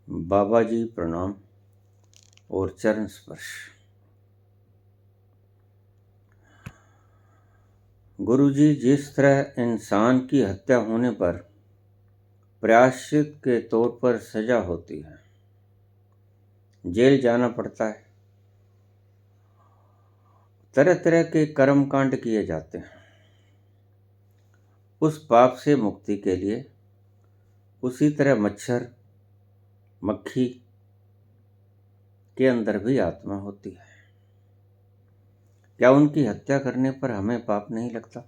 बाबा जी प्रणाम और चरण स्पर्श। गुरु जी, जिस तरह इंसान की हत्या होने पर प्रायश्चित के तौर पर सजा होती है, जेल जाना पड़ता है, तरह तरह के कर्म कांड किए जाते हैं, उस पाप से मुक्ति के लिए उसी तरह मच्छर मक्खी के अंदर भी आत्मा होती है। क्या उनकी हत्या करने पर हमें पाप नहीं लगता?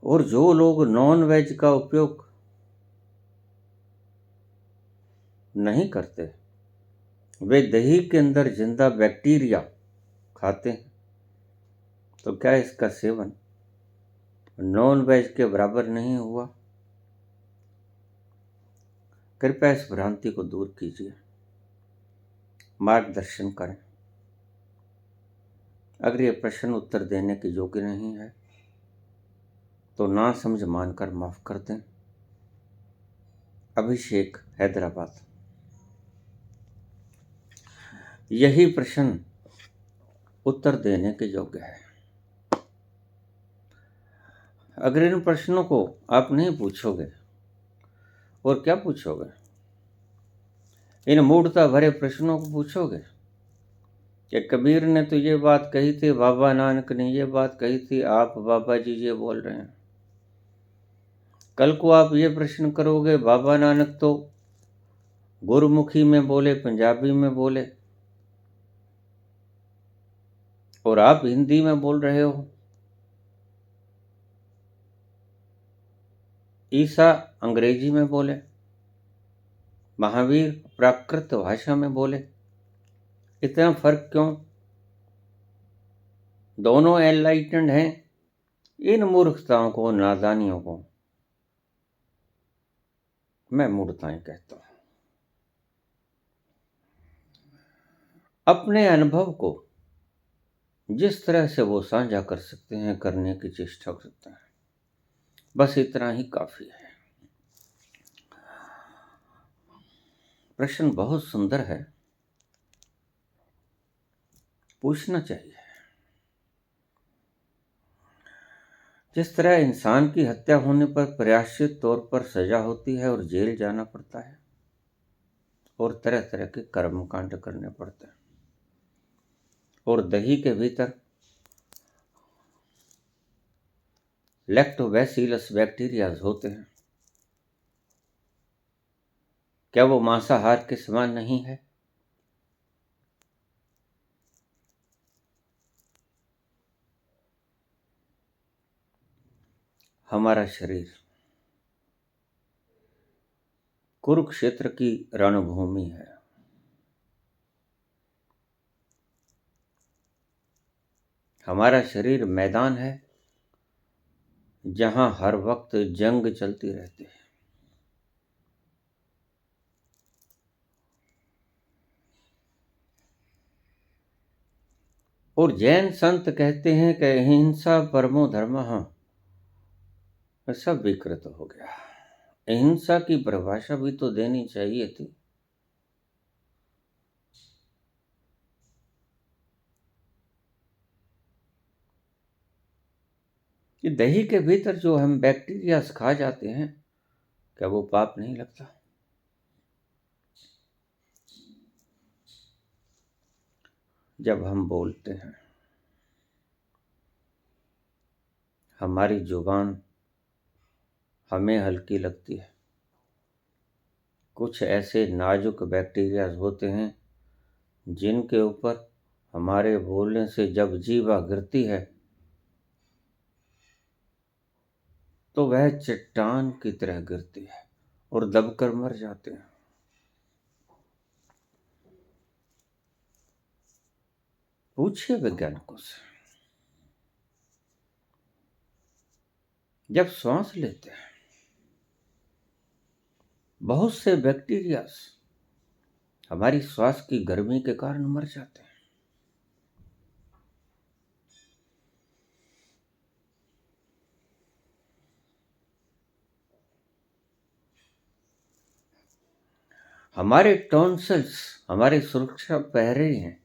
और जो लोग नॉन वेज का उपयोग नहीं करते, वे दही के अंदर जिंदा बैक्टीरिया खाते हैं, तो क्या इसका सेवन नॉन वेज के बराबर नहीं हुआ? कृपया इस भ्रांति को दूर कीजिए, मार्गदर्शन करें। अगर ये प्रश्न उत्तर देने के योग्य नहीं है तो ना समझ मानकर माफ कर दें। अभिषेक, हैदराबाद। यही प्रश्न उत्तर देने के योग्य है। अगर इन प्रश्नों को आप नहीं पूछोगे और क्या पूछोगे? इन मूढ़ता भरे प्रश्नों को पूछोगे कि कबीर ने तो ये बात कही थी, बाबा नानक ने ये बात कही थी, आप बाबा जी ये बोल रहे हैं। कल को आप ये प्रश्न करोगे, बाबा नानक तो गुरुमुखी में बोले, पंजाबी में बोले, और आप हिंदी में बोल रहे हो। ईसा अंग्रेजी में बोले, महावीर प्राकृत भाषा में बोले, इतना फर्क क्यों? दोनों एनलाइटेंड हैं। इन मूर्खताओं को, नादानियों को मैं मूर्खताएं कहता हूं। अपने अनुभव को जिस तरह से वो साझा कर सकते हैं, करने की चेष्टा करते हैं, बस इतना ही काफी है। प्रश्न बहुत सुंदर है, पूछना चाहिए। जिस तरह इंसान की हत्या होने पर प्रायश्चित तौर पर सजा होती है और जेल जाना पड़ता है और तरह तरह के कर्म कांड करने पड़ते हैं, और दही के भीतर लैक्टोबैसिलस बैक्टीरियाज होते हैं, क्या वो मांसाहार के समान नहीं है? हमारा शरीर कुरुक्षेत्र की रणभूमि है। हमारा शरीर मैदान है जहां हर वक्त जंग चलती रहती है। और जैन संत कहते हैं कि अहिंसा परमो धर्मः, सब विकृत हो गया। अहिंसा की परिभाषा भी तो देनी चाहिए थी। कि दही के भीतर जो हम बैक्टीरिया खा जाते हैं, क्या वो पाप नहीं लगता? जब हम बोलते हैं, हमारी जुबान हमें हल्की लगती है। कुछ ऐसे नाजुक बैक्टीरिया होते हैं जिनके ऊपर हमारे बोलने से जब जीवा गिरती है तो वह चट्टान की तरह गिरती है और दबकर मर जाते हैं। पूछिए वैज्ञानिकों से। जब श्वास लेते हैं, बहुत से बैक्टीरिया हमारी श्वास की गर्मी के कारण मर जाते हैं। हमारे टॉन्सिल्स हमारे सुरक्षा प्रहरी हैं।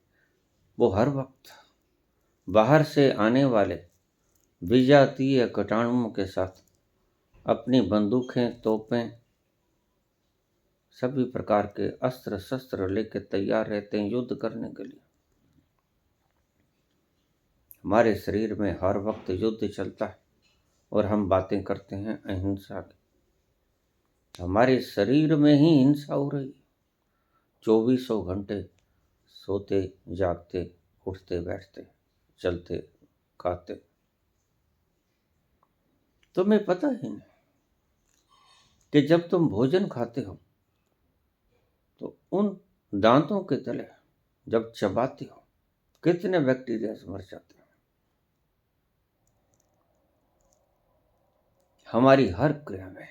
वो हर वक्त बाहर से आने वाले विजातीय कीटाणुओं के साथ अपनी बंदूकें, तोपें, सभी प्रकार के अस्त्र शस्त्र लेकर तैयार रहते हैं युद्ध करने के लिए। हमारे शरीर में हर वक्त युद्ध चलता है और हम बातें करते हैं अहिंसा की। हमारे शरीर में ही हिंसा हो रही है। 24 घंटे सोते जागते, उठते बैठते, चलते खाते, तुम्हें पता ही नहीं कि जब तुम भोजन खाते हो तो उन दांतों के तले जब चबाते हो कितने बैक्टीरिया मर जाते हैं। हमारी हर क्रिया में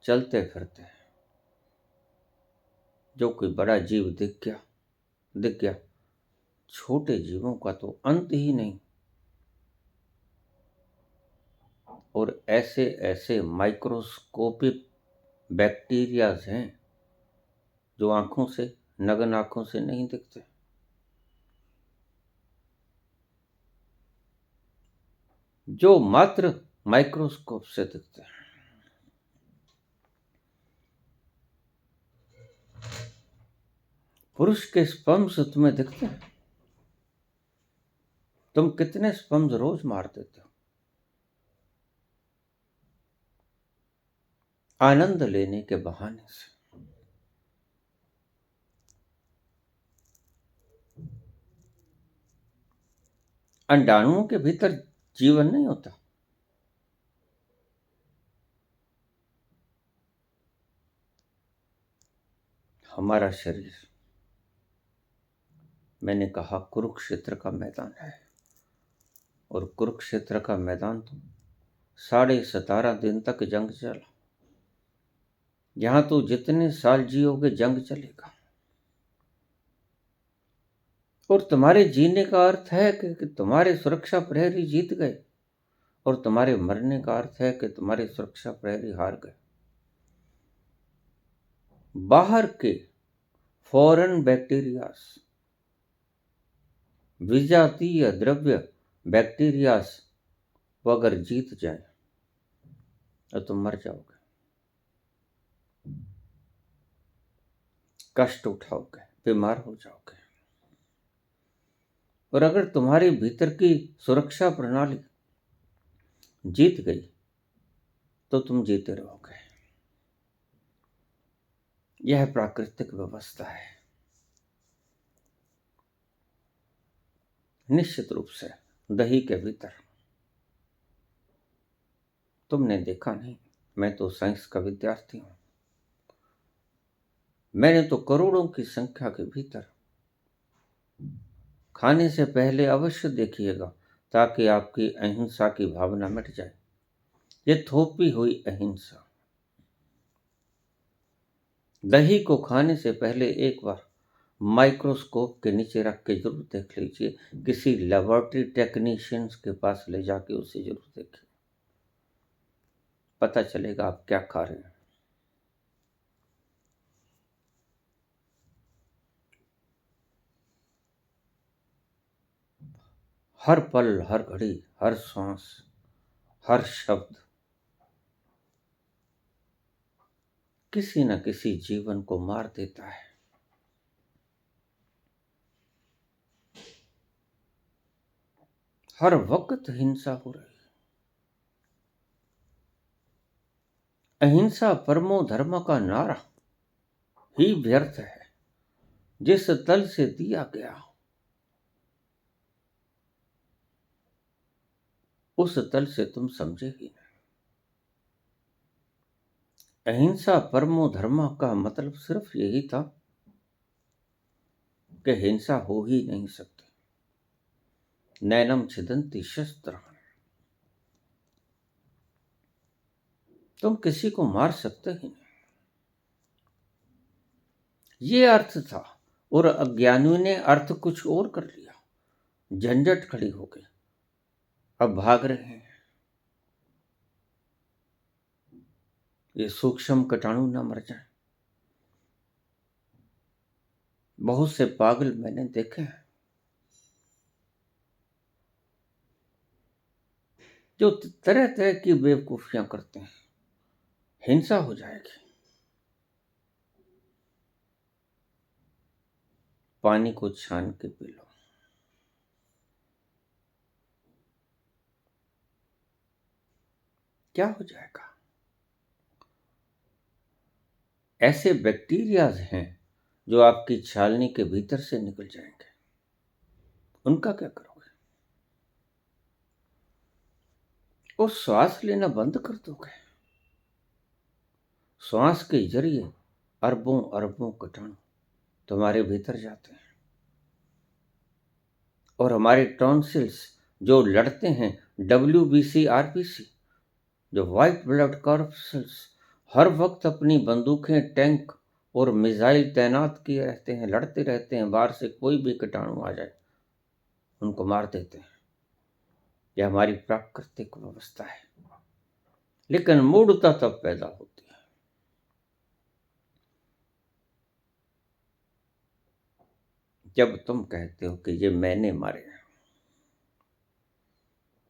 चलते फिरते जो कोई बड़ा जीव दिख गया, छोटे जीवों का तो अंत ही नहीं। और ऐसे ऐसे माइक्रोस्कोपिक बैक्टीरियाज हैं जो आंखों से, नग्न आंखों से नहीं दिखते, जो मात्र माइक्रोस्कोप से दिखते हैं। पुरुष के स्पर्म्स तुम्हें दिखते हैं? तुम कितने स्पर्म्स रोज मार देते हो आनंद लेने के बहाने से। अंडाणुओं के भीतर जीवन नहीं होता। हमारा शरीर, मैंने कहा, कुरुक्षेत्र का मैदान है। और कुरुक्षेत्र का मैदान तो 17.5 दिन तक जंग चला। यहां तो जितने साल जियोगे जंग चलेगा। और तुम्हारे जीने का अर्थ है कि तुम्हारे सुरक्षा प्रहरी जीत गए, और तुम्हारे मरने का अर्थ है कि तुम्हारे सुरक्षा प्रहरी हार गए। बाहर के फॉरेन बैक्टीरियास, विजातीय द्रव्य बैक्टीरियास, वो अगर जीत जाए तो तुम मर जाओगे, कष्ट उठाओगे, बीमार हो जाओगे। और अगर तुम्हारे भीतर की सुरक्षा प्रणाली जीत गई तो तुम जीते रहोगे। यह प्राकृतिक व्यवस्था है। निश्चित रूप से दही के भीतर, तुमने देखा नहीं, मैं तो साइंस का विद्यार्थी हूं, मैंने तो करोड़ों की संख्या के भीतर खाने से पहले अवश्य देखिएगा, ताकि आपकी अहिंसा की भावना मिट जाए। ये थोपी हुई अहिंसा। दही को खाने से पहले एक बार माइक्रोस्कोप के नीचे रख के जरूर देख लीजिए। किसी लेबोरेटरी टेक्नीशियंस के पास ले जाके उसे जरूर देखिए, पता चलेगा आप क्या खा रहे हैं। हर पल, हर घड़ी, हर सांस, हर शब्द किसी न किसी जीवन को मार देता है। हर वक्त हिंसा हो रही है। अहिंसा परमो धर्म का नारा ही व्यर्थ है जिस तल से दिया गया, उस तल से तुम समझे ही नहीं। अहिंसा परमो धर्म का मतलब सिर्फ यही था कि हिंसा हो ही नहीं सकती। नैनम छिदन्ति शस्त्र, तुम किसी को मार सकते ही नहीं, ये अर्थ था। और अज्ञानियों ने अर्थ कुछ और कर लिया, झंझट खड़ी हो गई, अब भाग रहे हैं। ये सूक्ष्म कीटाणु ना मर जाए, बहुत से पागल मैंने देखे हैं जो तरह तरह की बेवकूफियां करते हैं। हिंसा हो जाएगी। पानी को छान के पी लो। क्या हो जाएगा? ऐसे बैक्टीरियाज हैं जो आपकी छालनी के भीतर से निकल जाएंगे। उनका क्या करोगे? वो श्वास लेना बंद कर दोगे। श्वास के जरिए अरबों अरबों कीटाणु तुम्हारे भीतर जाते हैं और हमारे टॉन्सिल्स जो लड़ते हैं, WBC RBC, जो व्हाइट ब्लड कॉर्पसेल्स हर वक्त अपनी बंदूकें, टैंक और मिसाइल तैनात किए रहते हैं, लड़ते रहते हैं। बाहर से कोई भी कीटाणु आ जाए उनको मार देते हैं। यह हमारी प्राकृतिक व्यवस्था है। लेकिन मूढ़ता तब पैदा होती है जब तुम कहते हो कि ये मैंने मारे।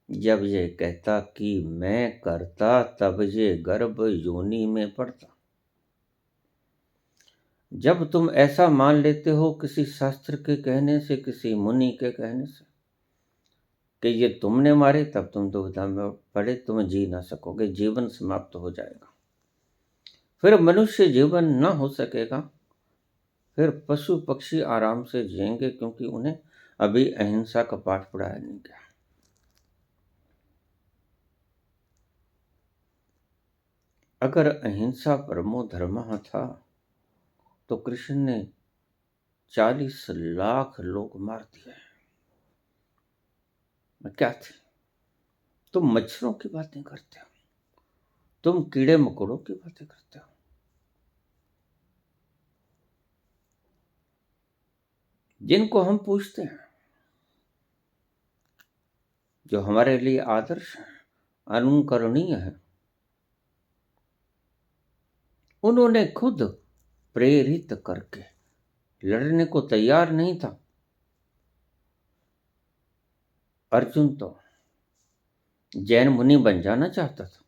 जब ये कहता कि मैं करता तब ये गर्भ योनि में पड़ता। जब तुम ऐसा मान लेते हो किसी शास्त्र के कहने से, किसी मुनि के कहने से कि ये तुमने मारे, तब तुम दुविधा में पड़े, तुम जी ना सकोगे, जीवन समाप्त हो जाएगा। फिर मनुष्य जीवन न हो सकेगा। फिर पशु पक्षी आराम से जिएंगे क्योंकि उन्हें अभी अहिंसा का पाठ पढ़ाया नहीं गया। अगर अहिंसा परमो धर्मः था तो कृष्ण ने 40 लाख लोग मार दिए। मैं क्या थे? तुम मच्छरों की बातें करते हो, तुम कीड़े मकोड़ों की बातें करते हो। जिनको हम पूछते हैं, जो हमारे लिए आदर्श है, अनुकरणीय है, उन्होंने खुद प्रेरित करके लड़ने को तैयार नहीं था। अर्जुन तो जैन मुनि बन जाना चाहता था,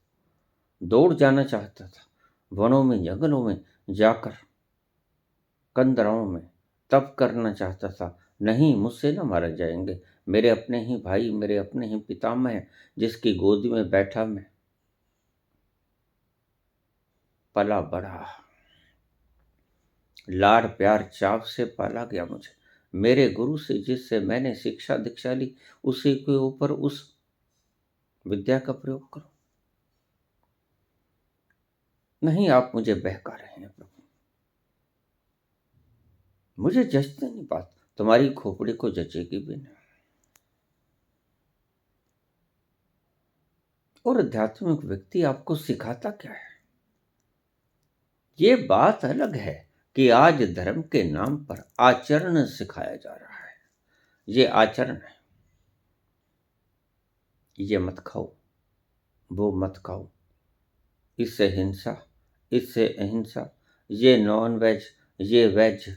दौड़ जाना चाहता था, वनों में जंगलों में जाकर कंदराओं में तप करना चाहता था। नहीं, मुझसे न मारे जाएंगे, मेरे अपने ही भाई, मेरे अपने ही पितामह हैं, जिसकी गोदी में बैठा मैं पला बड़ा, लाड़ प्यार चाव से पाला गया मुझे। मेरे गुरु से, जिससे मैंने शिक्षा दीक्षा ली, उसी के ऊपर उस विद्या का प्रयोग करो। नहीं, आप मुझे बहका रहे हैं प्रभु, मुझे जचते नहीं बात, तुम्हारी खोपड़ी को जचेगी भी नहीं। और आध्यात्मिक व्यक्ति आपको सिखाता क्या है? ये बात अलग है कि आज धर्म के नाम पर आचरण सिखाया जा रहा है। ये आचरण है, ये मत खाओ, वो मत खाओ, इससे हिंसा, इससे अहिंसा, ये नॉन वेज, ये वेज,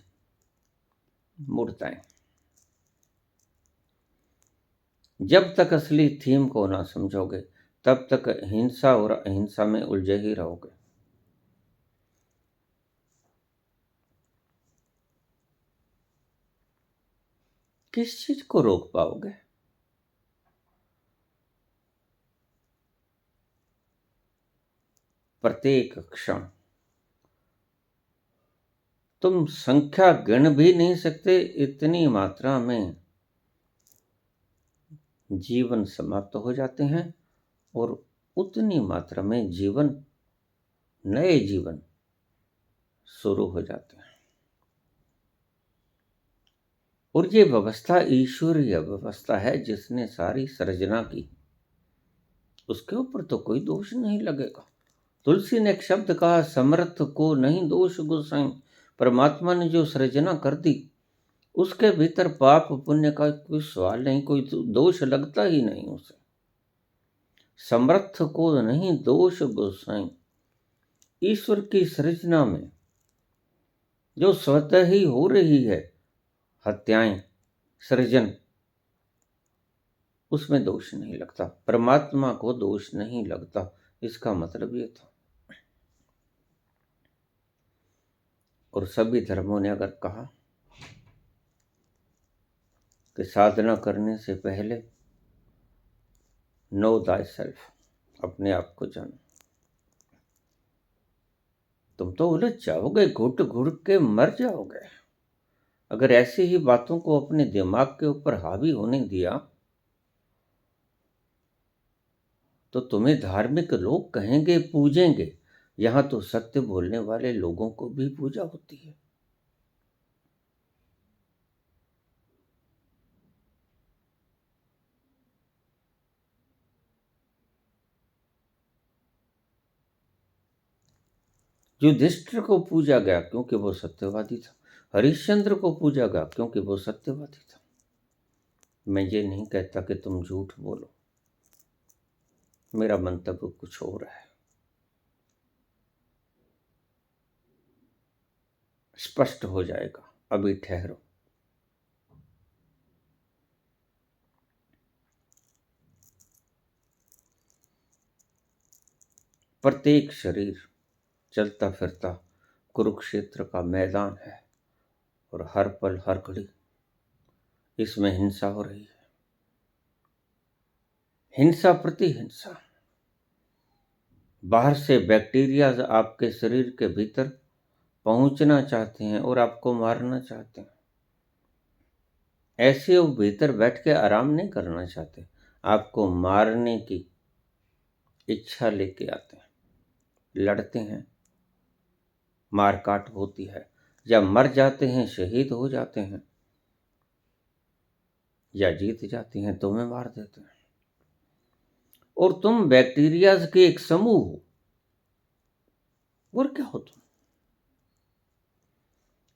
मूर्ताएं। जब तक असली थीम को ना समझोगे तब तक हिंसा और अहिंसा में उलझे ही रहोगे। किस चीज को रोक पाओगे? प्रत्येक क्षण तुम संख्या गिन भी नहीं सकते, इतनी मात्रा में जीवन समाप्त हो जाते हैं और उतनी मात्रा में जीवन, नए जीवन शुरू हो जाते हैं। और ये व्यवस्था ईश्वरीय व्यवस्था है, जिसने सारी सृजना की, उसके ऊपर तो कोई दोष नहीं लगेगा। तुलसी ने एक शब्द कहा, समर्थ को नहीं दोष गोसाई। परमात्मा ने जो सृजना कर दी, उसके भीतर पाप पुण्य का कोई सवाल नहीं, कोई दोष लगता ही नहीं उसे। समर्थ को नहीं दोष गोसाई। ईश्वर की सृजना में जो स्वतः ही हो रही है, हत्याएं, सृजन, उसमें दोष नहीं लगता, परमात्मा को दोष नहीं लगता। इसका मतलब ये था। और सभी धर्मों ने अगर कहा कि साधना करने से पहले नो दाई सेल्फ, अपने आप को जानो, तुम तो उलझ जाओगे, घुट घुट के मर जाओगे। अगर ऐसी ही बातों को अपने दिमाग के ऊपर हावी होने दिया तो तुम्हें धार्मिक लोग कहेंगे, पूजेंगे। यहां तो सत्य बोलने वाले लोगों को भी पूजा होती है। युधिष्ठिर को पूजा गया क्योंकि वो सत्यवादी था। हरिश्चंद्र को पूजा गया क्योंकि वो सत्यवादी था। मैं ये नहीं कहता कि तुम झूठ बोलो, मेरा मंतव्य कुछ और है। स्पष्ट हो जाएगा, अभी ठहरो। प्रत्येक शरीर चलता फिरता कुरुक्षेत्र का मैदान है और हर पल हर घड़ी इसमें हिंसा हो रही है। हिंसा प्रति हिंसा। बाहर से बैक्टीरिया आपके शरीर के भीतर पहुंचना चाहते हैं और आपको मारना चाहते हैं। ऐसे वो भीतर बैठ के आराम नहीं करना चाहते, आपको मारने की इच्छा लेके आते हैं, लड़ते हैं, मारकाट होती है, या मर जाते हैं, शहीद हो जाते हैं, या जीत जाते हैं, तुम्हें मार देते हैं। और तुम बैक्टीरिया के एक समूह हो, और क्या हो तुम?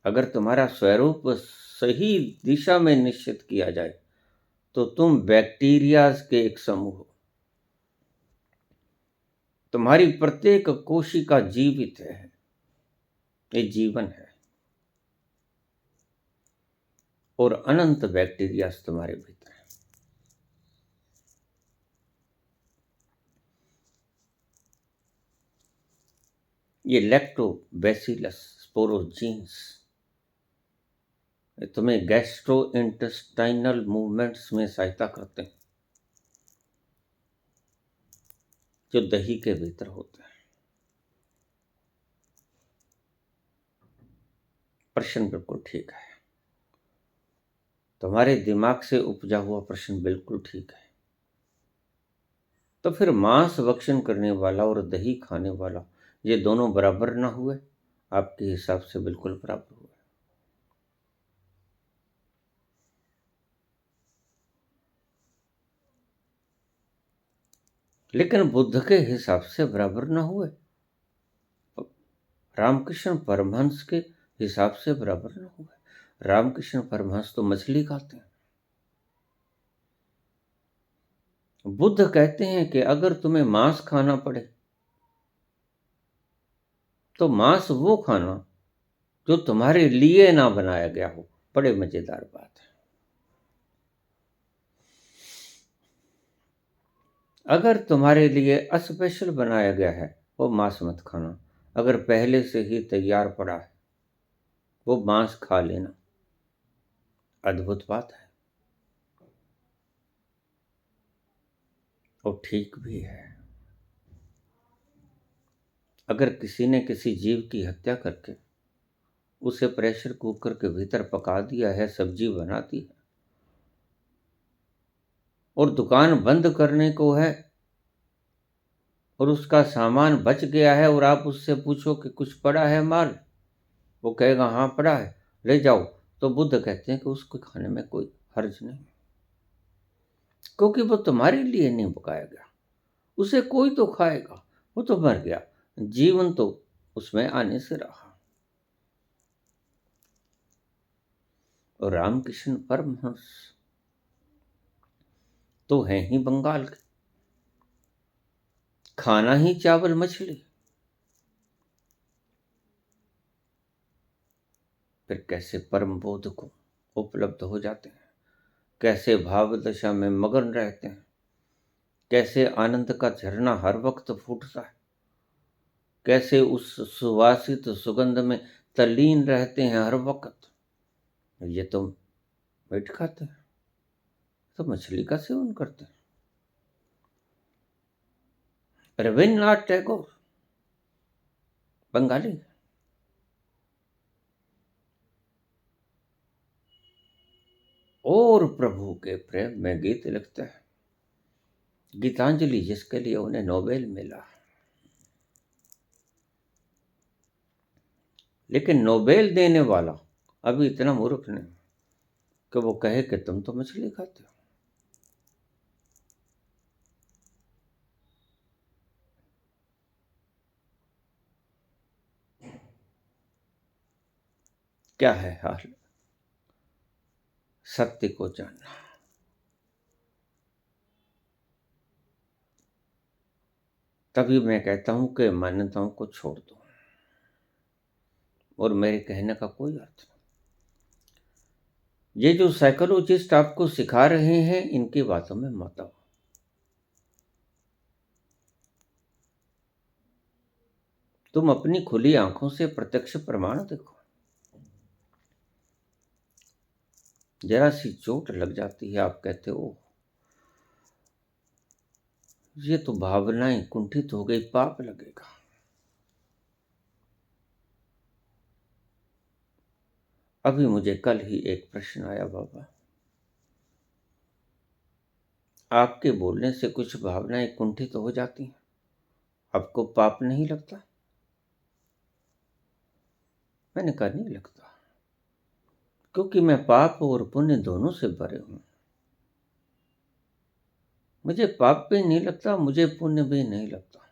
अगर तुम्हारा स्वरूप सही दिशा में निश्चित किया जाए तो तुम बैक्टीरिया के एक समूह हो। तुम्हारी प्रत्येक कोशिका जीवित है, ये जीवन है, और अनंत बैक्टीरिया तुम्हारे भीतर है। ये लैक्टोबैसिलस स्पोरोजीन्स तुम्हें गैस्ट्रो इंटेस्टाइनल मूवमेंट्स में सहायता करते हैं, जो दही के भीतर होते हैं। प्रश्न बिल्कुल ठीक है, तुम्हारे दिमाग से उपजा हुआ प्रश्न बिल्कुल ठीक है। तो फिर मांस भक्षण करने वाला और दही खाने वाला, ये दोनों बराबर ना हुए? आपके हिसाब से बिल्कुल बराबर हुए। लेकिन बुद्ध के हिसाब से बराबर ना हुए, रामकृष्ण परमहंस के हिसाब से बराबर ना हुए। रामकृष्ण परमहंस तो मछली खाते हैं। बुद्ध कहते हैं कि अगर तुम्हें मांस खाना पड़े तो मांस वो खाना जो तुम्हारे लिए ना बनाया गया हो। बड़े मजेदार बात है। अगर तुम्हारे लिए स्पेशल बनाया गया है वो मांस मत खाना। अगर पहले से ही तैयार पड़ा है वो मांस खा लेना। अद्भुत बात है, और ठीक भी है। अगर किसी ने किसी जीव की हत्या करके उसे प्रेशर कुकर के भीतर पका दिया है, सब्जी बना दी है, और दुकान बंद करने को है, और उसका सामान बच गया है, और आप उससे पूछो कि कुछ पड़ा है माल, वो कहेगा हाँ पड़ा है, ले जाओ, तो बुद्ध कहते हैं कि उसको खाने में कोई हर्ज नहीं, क्योंकि वो तुम्हारे लिए नहीं पकाया गया। उसे कोई तो खाएगा, वो तो मर गया, जीवन तो उसमें आने से रहा। और रामकृष्ण परमहंस तो हैं ही बंगाल के, खाना ही चावल मछली। फिर कैसे परम बोध को उपलब्ध हो जाते हैं, कैसे भाव दशा में मगन रहते हैं, कैसे आनंद का झरना हर वक्त फूटता है, कैसे उस सुवासित सुगंध में तल्लीन रहते हैं हर वक्त। ये तो मीट खाते हैं, तो मछली का सेवन करते हैं। रविन्द्रनाथ टैगोर बंगाली, और प्रभु के प्रेम में गीत लिखते हैं। गीतांजलि जिसके लिए उन्हें नोबेल मिला, लेकिन नोबेल देने वाला अभी इतना मूर्ख नहीं कि वो कहे कि तुम तो मछली खाते हो। क्या है हाल? सत्य को जानना। तभी मैं कहता हूं कि मान्यताओं को छोड़ दो, और मेरे कहने का कोई अर्थ नहीं। ये जो साइकोलॉजिस्ट आपको सिखा रहे हैं, इनकी बातों में मत आओ। तुम अपनी खुली आंखों से प्रत्यक्ष प्रमाण देखो। जरा सी चोट लग जाती है, आप कहते हो ये तो भावनाएं कुंठित हो गई, पाप लगेगा। अभी मुझे कल ही एक प्रश्न आया, बाबा आपके बोलने से कुछ भावनाएं कुंठित हो जाती हैं, आपको पाप नहीं लगता? मैंने कहा नहीं लगता, क्योंकि मैं पाप और पुण्य दोनों से भरे हूं। मुझे पाप भी नहीं लगता, मुझे पुण्य भी नहीं लगता,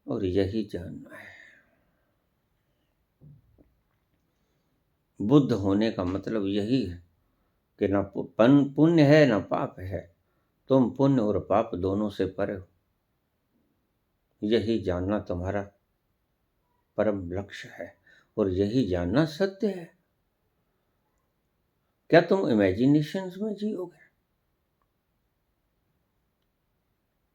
और यही जानना है। बुद्ध होने का मतलब यही है कि ना पुण्य है ना पाप है, तुम पुण्य और पाप दोनों से परे हो। यही जानना तुम्हारा परम लक्ष्य है, और यही जानना सत्य है। क्या तुम इमेजिनेशंस में जियोगे?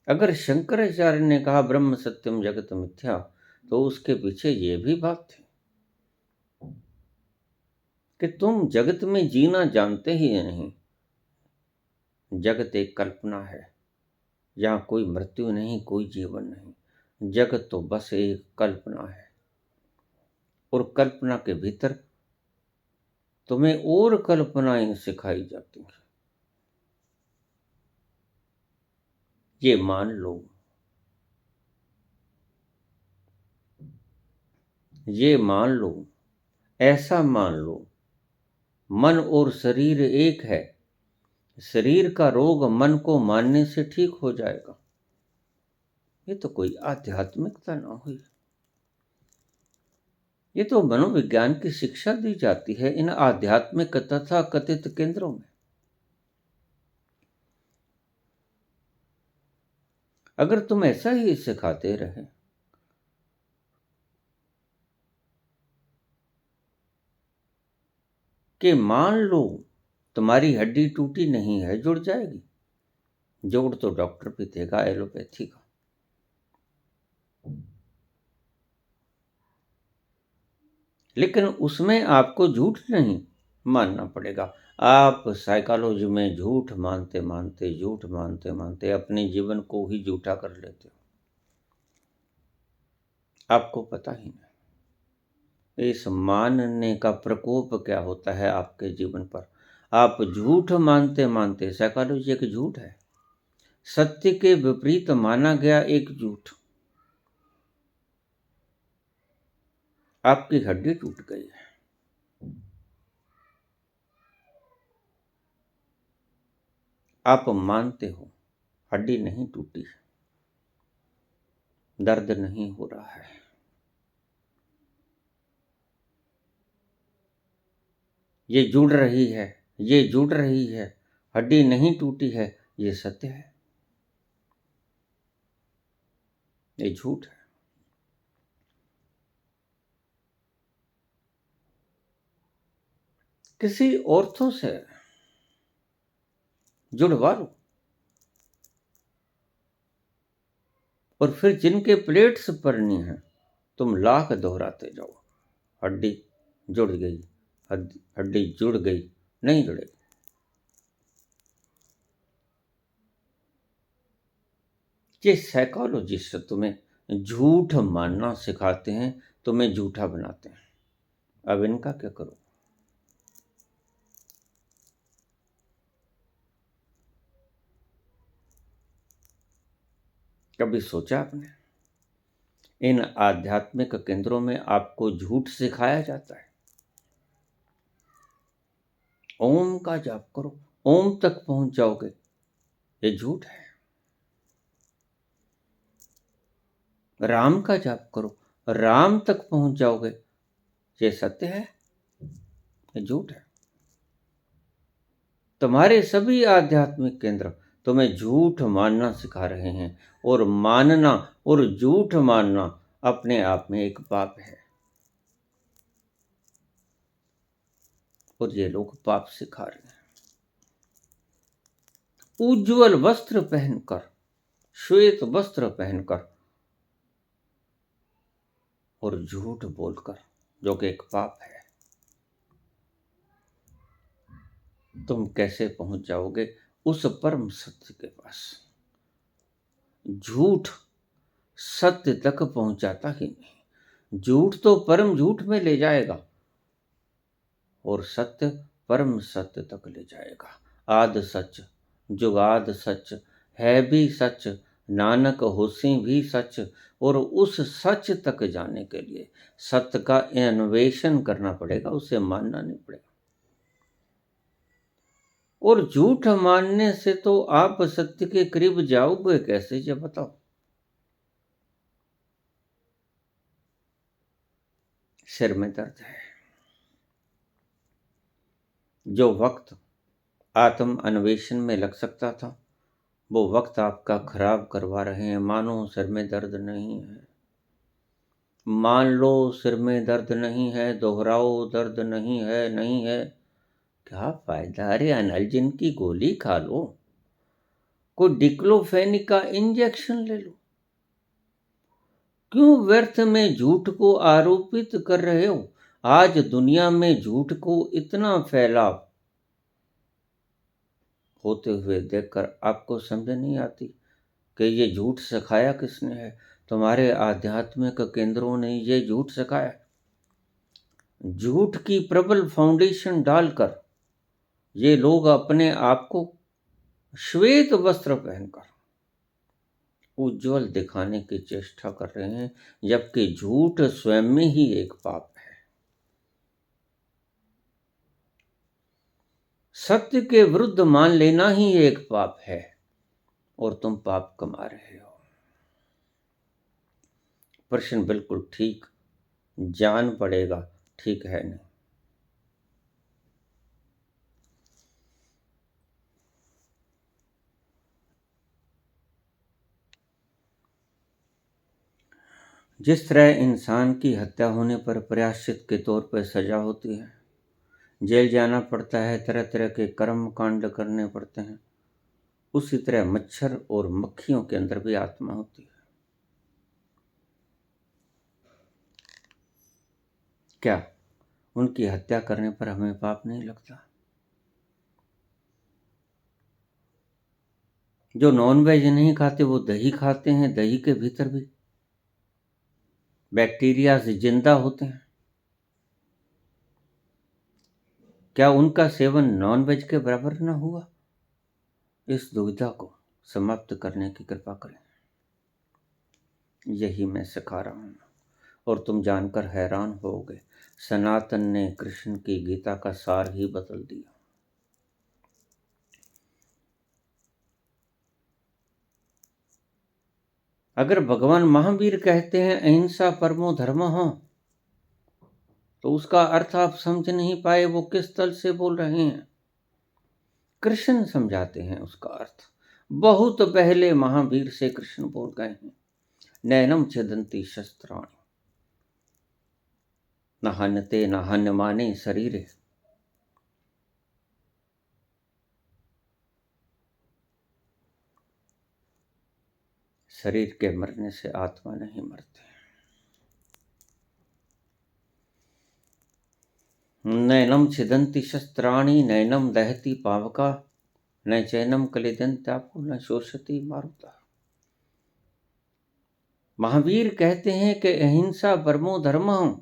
अगर शंकराचार्य ने कहा ब्रह्म सत्यम जगत मिथ्या, तो उसके पीछे ये भी बात थी कि तुम जगत में जीना जानते ही नहीं। जगत एक कल्पना है, जहां कोई मृत्यु नहीं, कोई जीवन नहीं। जगत तो बस एक कल्पना है, और कल्पना के भीतर तुम्हें और कल्पनाएं सिखाई जाती हैं। ये मान लो, ये मान लो, ऐसा मान लो, मन और शरीर एक है। शरीर का रोग मन को मानने से ठीक हो जाएगा। ये तो कोई आध्यात्मिकता ना हुई, ये तो मनोविज्ञान की शिक्षा दी जाती है इन आध्यात्मिक तथा कथित केंद्रों में। अगर तुम ऐसा ही सिखाते रहे कि मान लो तुम्हारी हड्डी टूटी नहीं है, जुड़ जाएगी। जोड़ तो डॉक्टर भी देगा एलोपैथी का। लेकिन उसमें आपको झूठ नहीं मानना पड़ेगा। आप साइकोलॉजी में झूठ मानते मानते, झूठ मानते मानते अपने जीवन को ही झूठा कर लेते हो, आपको पता ही नहीं। इस मानने का प्रकोप क्या होता है आपके जीवन पर। आप झूठ मानते मानते, साइकोलॉजी एक झूठ है, सत्य के विपरीत माना गया एक झूठ। आपकी हड्डी टूट गई है, आप मानते हो हड्डी नहीं टूटी, दर्द नहीं हो रहा है। ये जुड़ रही है, ये जुड़ रही है, हड्डी नहीं टूटी है, ये सत्य है, ये झूठ है। किसी औरतों से जुड़वा लो और फिर जिनके प्लेट्स पड़नी है तुम लाख दोहराते जाओ। हड्डी जुड़ गई, हड्डी जुड़ गई, नहीं जुड़ेगी। ये साइकोलॉजिस्ट तुम्हें झूठ मानना सिखाते हैं, तुम्हें झूठा बनाते हैं। अब इनका क्या करो? कभी सोचा आपने? इन आध्यात्मिक केंद्रों में आपको झूठ सिखाया जाता है। ओम का जाप करो, ओम तक पहुंच जाओगे, ये झूठ है। राम का जाप करो, राम तक पहुंच जाओगे, ये सत्य है, ये झूठ है। तुम्हारे सभी आध्यात्मिक केंद्र तुम्हें झूठ मानना सिखा रहे हैं, और मानना और झूठ मानना अपने आप में एक पाप है। और ये लोग पाप सिखा रहे हैं। उज्जवल वस्त्र पहनकर, श्वेत वस्त्र पहनकर और झूठ बोलकर, जो कि एक पाप है, तुम कैसे पहुंच जाओगे उस परम सत्य के पास? झूठ सत्य तक पहुंचाता ही नहीं। झूठ तो परम झूठ में ले जाएगा और सत्य परम सत्य तक ले जाएगा। आद सच जुगाद सच है भी सच, नानक होसी भी सच। और उस सच तक जाने के लिए सत्य का अन्वेषण करना पड़ेगा, उसे मानना नहीं पड़ेगा। और झूठ मानने से तो आप सत्य के करीब जाओगे कैसे, ये बताओ? सिर में दर्द है। जो वक्त आत्म अन्वेषण में लग सकता था, वो वक्त आपका खराब करवा रहे हैं। मानो सिर में दर्द नहीं है, मान लो सिर में दर्द नहीं है, दोहराओ दर्द नहीं है, नहीं है। क्या फायदा? अरे एनाल्जिन की गोली खा लो, कोई डिक्लोफेनिक का इंजेक्शन ले लो। क्यों व्यर्थ में झूठ को आरोपित कर रहे हो? आज दुनिया में झूठ को इतना फैलाव होते हुए देखकर आपको समझ नहीं आती कि ये झूठ सिखाया किसने है? तुम्हारे आध्यात्मिक केंद्रों ने ये झूठ सिखाया। झूठ की प्रबल फाउंडेशन डालकर ये लोग अपने आप को श्वेत वस्त्र पहनकर उज्जवल दिखाने की चेष्टा कर रहे हैं, जबकि झूठ स्वयं में ही एक पाप है। सत्य के विरुद्ध मान लेना ही एक पाप है, और तुम पाप कमा रहे हो। प्रश्न बिल्कुल ठीक, जान पड़ेगा ठीक है नहीं। जिस तरह इंसान की हत्या होने पर प्रायश्चित के तौर पर सजा होती है, जेल जाना पड़ता है, तरह तरह के कर्म कांड करने पड़ते हैं, उसी तरह मच्छर और मक्खियों के अंदर भी आत्मा होती है। क्या उनकी हत्या करने पर हमें पाप नहीं लगता? जो नॉनवेज नहीं खाते वो दही खाते हैं, दही के भीतर भी बैक्टीरिया से जिंदा होते हैं। क्या उनका सेवन नॉनवेज के बराबर ना हुआ? इस दुविधा को समाप्त करने की कृपा करें। यही मैं सिखा रहा हूं, और तुम जानकर हैरान होगे, सनातन ने कृष्ण की गीता का सार ही बदल दिया। अगर भगवान महावीर कहते हैं अहिंसा परमो धर्मः, तो उसका अर्थ आप समझ नहीं पाए, वो किस तल से बोल रहे हैं? कृष्ण समझाते हैं उसका अर्थ। बहुत पहले महावीर से कृष्ण बोल गए हैं, नैनम छेदन्ति शस्त्राणि न हन्यते न हन्यमाने शरीरे। शरीर के मरने से आत्मा नहीं मरती। नैनम छिदन्ति शस्त्राणि नैनम दहति पावका न चैनम कलिदन्त्यापो न शोषति मारुता। महावीर कहते हैं कि अहिंसा परमो धर्मः,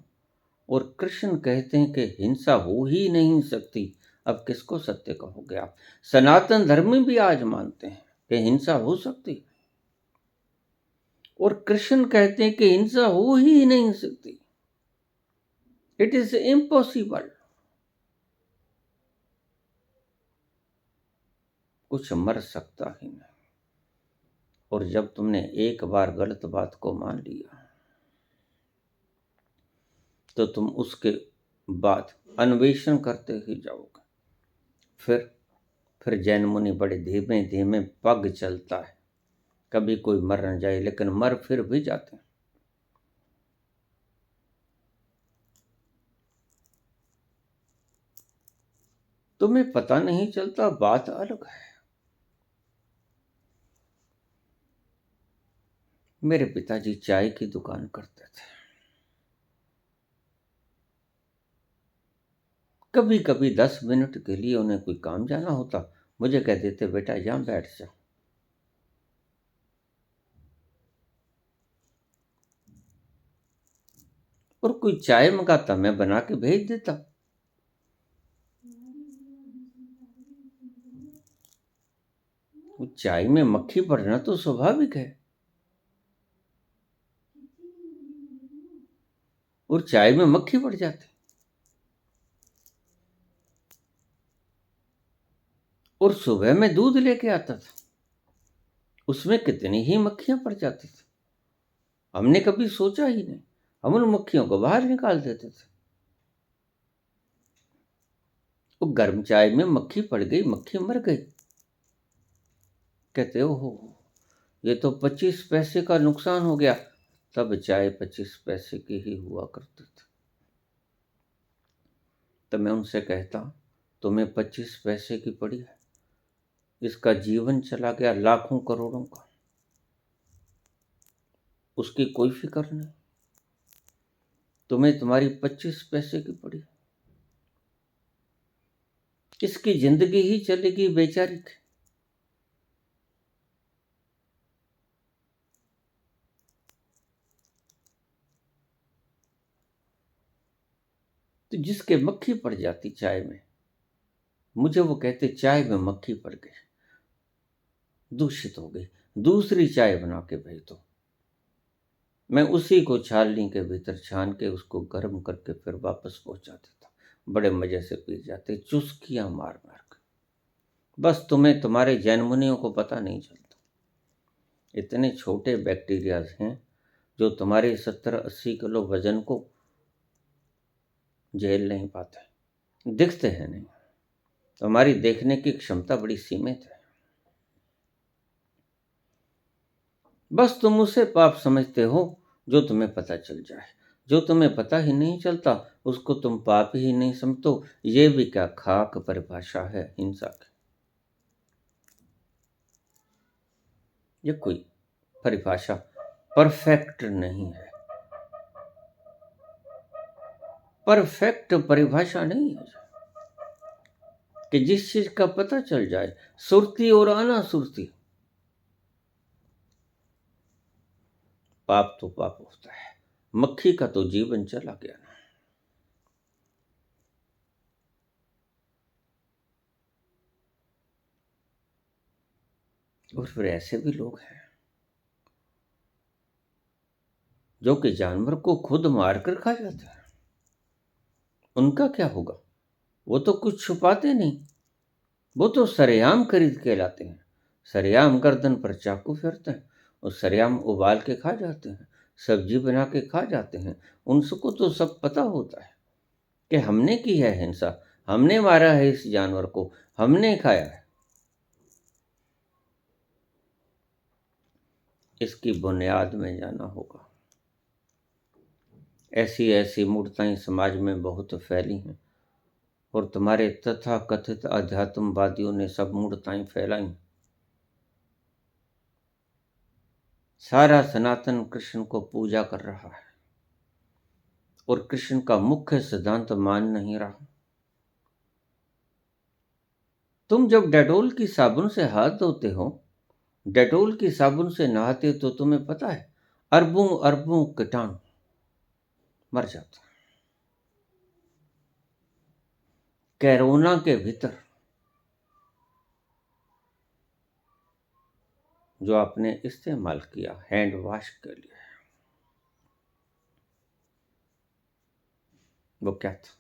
और कृष्ण कहते हैं कि हिंसा हो ही नहीं सकती। अब किसको सत्य कहोगे आप? सनातन धर्मी भी आज मानते हैं कि हिंसा हो सकती, और कृष्ण कहते हैं कि हिंसा हो ही नहीं सकती। It is impossible. कुछ मर सकता ही नहीं। और जब तुमने एक बार गलत बात को मान लिया तो तुम उसके बाद अन्वेषण करते ही जाओगे। फिर जैन मुनि बड़े धीमे धीमे पग चलता है। कभी कोई मर न जाए, लेकिन मर फिर भी जाते हैं। तुम्हें पता नहीं चलता, बात अलग है। मेरे पिताजी चाय की दुकान करते थे। कभी कभी 10 मिनट के लिए उन्हें कोई काम जाना होता, मुझे कह देते, बेटा यहां बैठ जा। और कोई चाय मंगाता, मैं बना के भेज देता। चाय में मक्खी पड़ना तो स्वाभाविक है, और चाय में मक्खी पड़ जाती। और सुबह में दूध लेके आता था, उसमें कितनी ही मक्खियां पड़ जाती थी। हमने कभी सोचा ही नहीं, हम उन मक्खियों को बाहर निकाल देते थे। वो गर्म चाय में मक्खी पड़ गई, मक्खी मर गई। कहते हो ये तो 25 पैसे का नुकसान हो गया। तब चाय 25 पैसे की ही हुआ करती थी। तो मैं उनसे कहता, तुम्हें 25 पैसे की पड़ी है, इसका जीवन चला गया लाखों करोड़ों का, उसकी कोई फिक्र नहीं। तुम्हें तुम्हारी 25 पैसे की पड़ी, इसकी जिंदगी ही चलेगी बेचारी की। तो जिसके मक्खी पड़ जाती चाय में, मुझे वो कहते चाय में मक्खी पड़ गई, दूषित हो गई, दूसरी चाय बना के भेज दो। मैं उसी को छालनी के भीतर छान के उसको गर्म करके फिर वापस पहुंचा देता। बड़े मजे से पी जाते, चुस्कियां मार मार कर। बस तुम्हें तुम्हारे जैन मुनियों को पता नहीं चलता, इतने छोटे बैक्टीरियाज हैं जो तुम्हारे 70-80 किलो वजन को झेल नहीं पाते, दिखते हैं नहीं। तुम्हारी देखने की क्षमता बड़ी सीमित है। बस तुम उसे पाप समझते हो जो तुम्हें पता चल जाए। जो तुम्हें पता ही नहीं चलता उसको तुम पाप ही नहीं समझते। ये भी क्या खाक परिभाषा है हिंसा की। ये कोई परिभाषा परफेक्ट नहीं है, परफेक्ट परिभाषा नहीं है कि जिस चीज का पता चल जाए, सुरती और आना सुरती। पाप तो पाप होता है, मक्खी का तो जीवन चला गया ना। और फिर ऐसे भी लोग हैं जो कि जानवर को खुद मारकर खा जाते हैं। उनका क्या होगा? वो तो कुछ छुपाते नहीं, वो तो सरेआम खरीद के लाते हैं, सरेआम गर्दन पर चाकू फेरते हैं, और सरेआम उबाल के खा जाते हैं, सब्जी बना के खा जाते हैं। उनको तो सब पता होता है कि हमने की है हिंसा, हमने मारा है इस जानवर को, हमने खाया है। इसकी बुनियाद में जाना होगा। ऐसी ऐसी मूर्तियां समाज में बहुत फैली हैं, और तुम्हारे तथा कथित अध्यात्मवादियों ने सब मूर्तियां फैलाई। सारा सनातन कृष्ण को पूजा कर रहा है और कृष्ण का मुख्य सिद्धांत मान नहीं रहा। तुम जब डेटोल की साबुन से हाथ धोते हो, डेटोल की साबुन से नहाते हो, तो तुम्हें पता है अरबों अरबों कीटाणु मर जाते हैं। कोरोना के भीतर जो आपने इस्तेमाल किया हैंड वॉश के लिए, वो क्या था?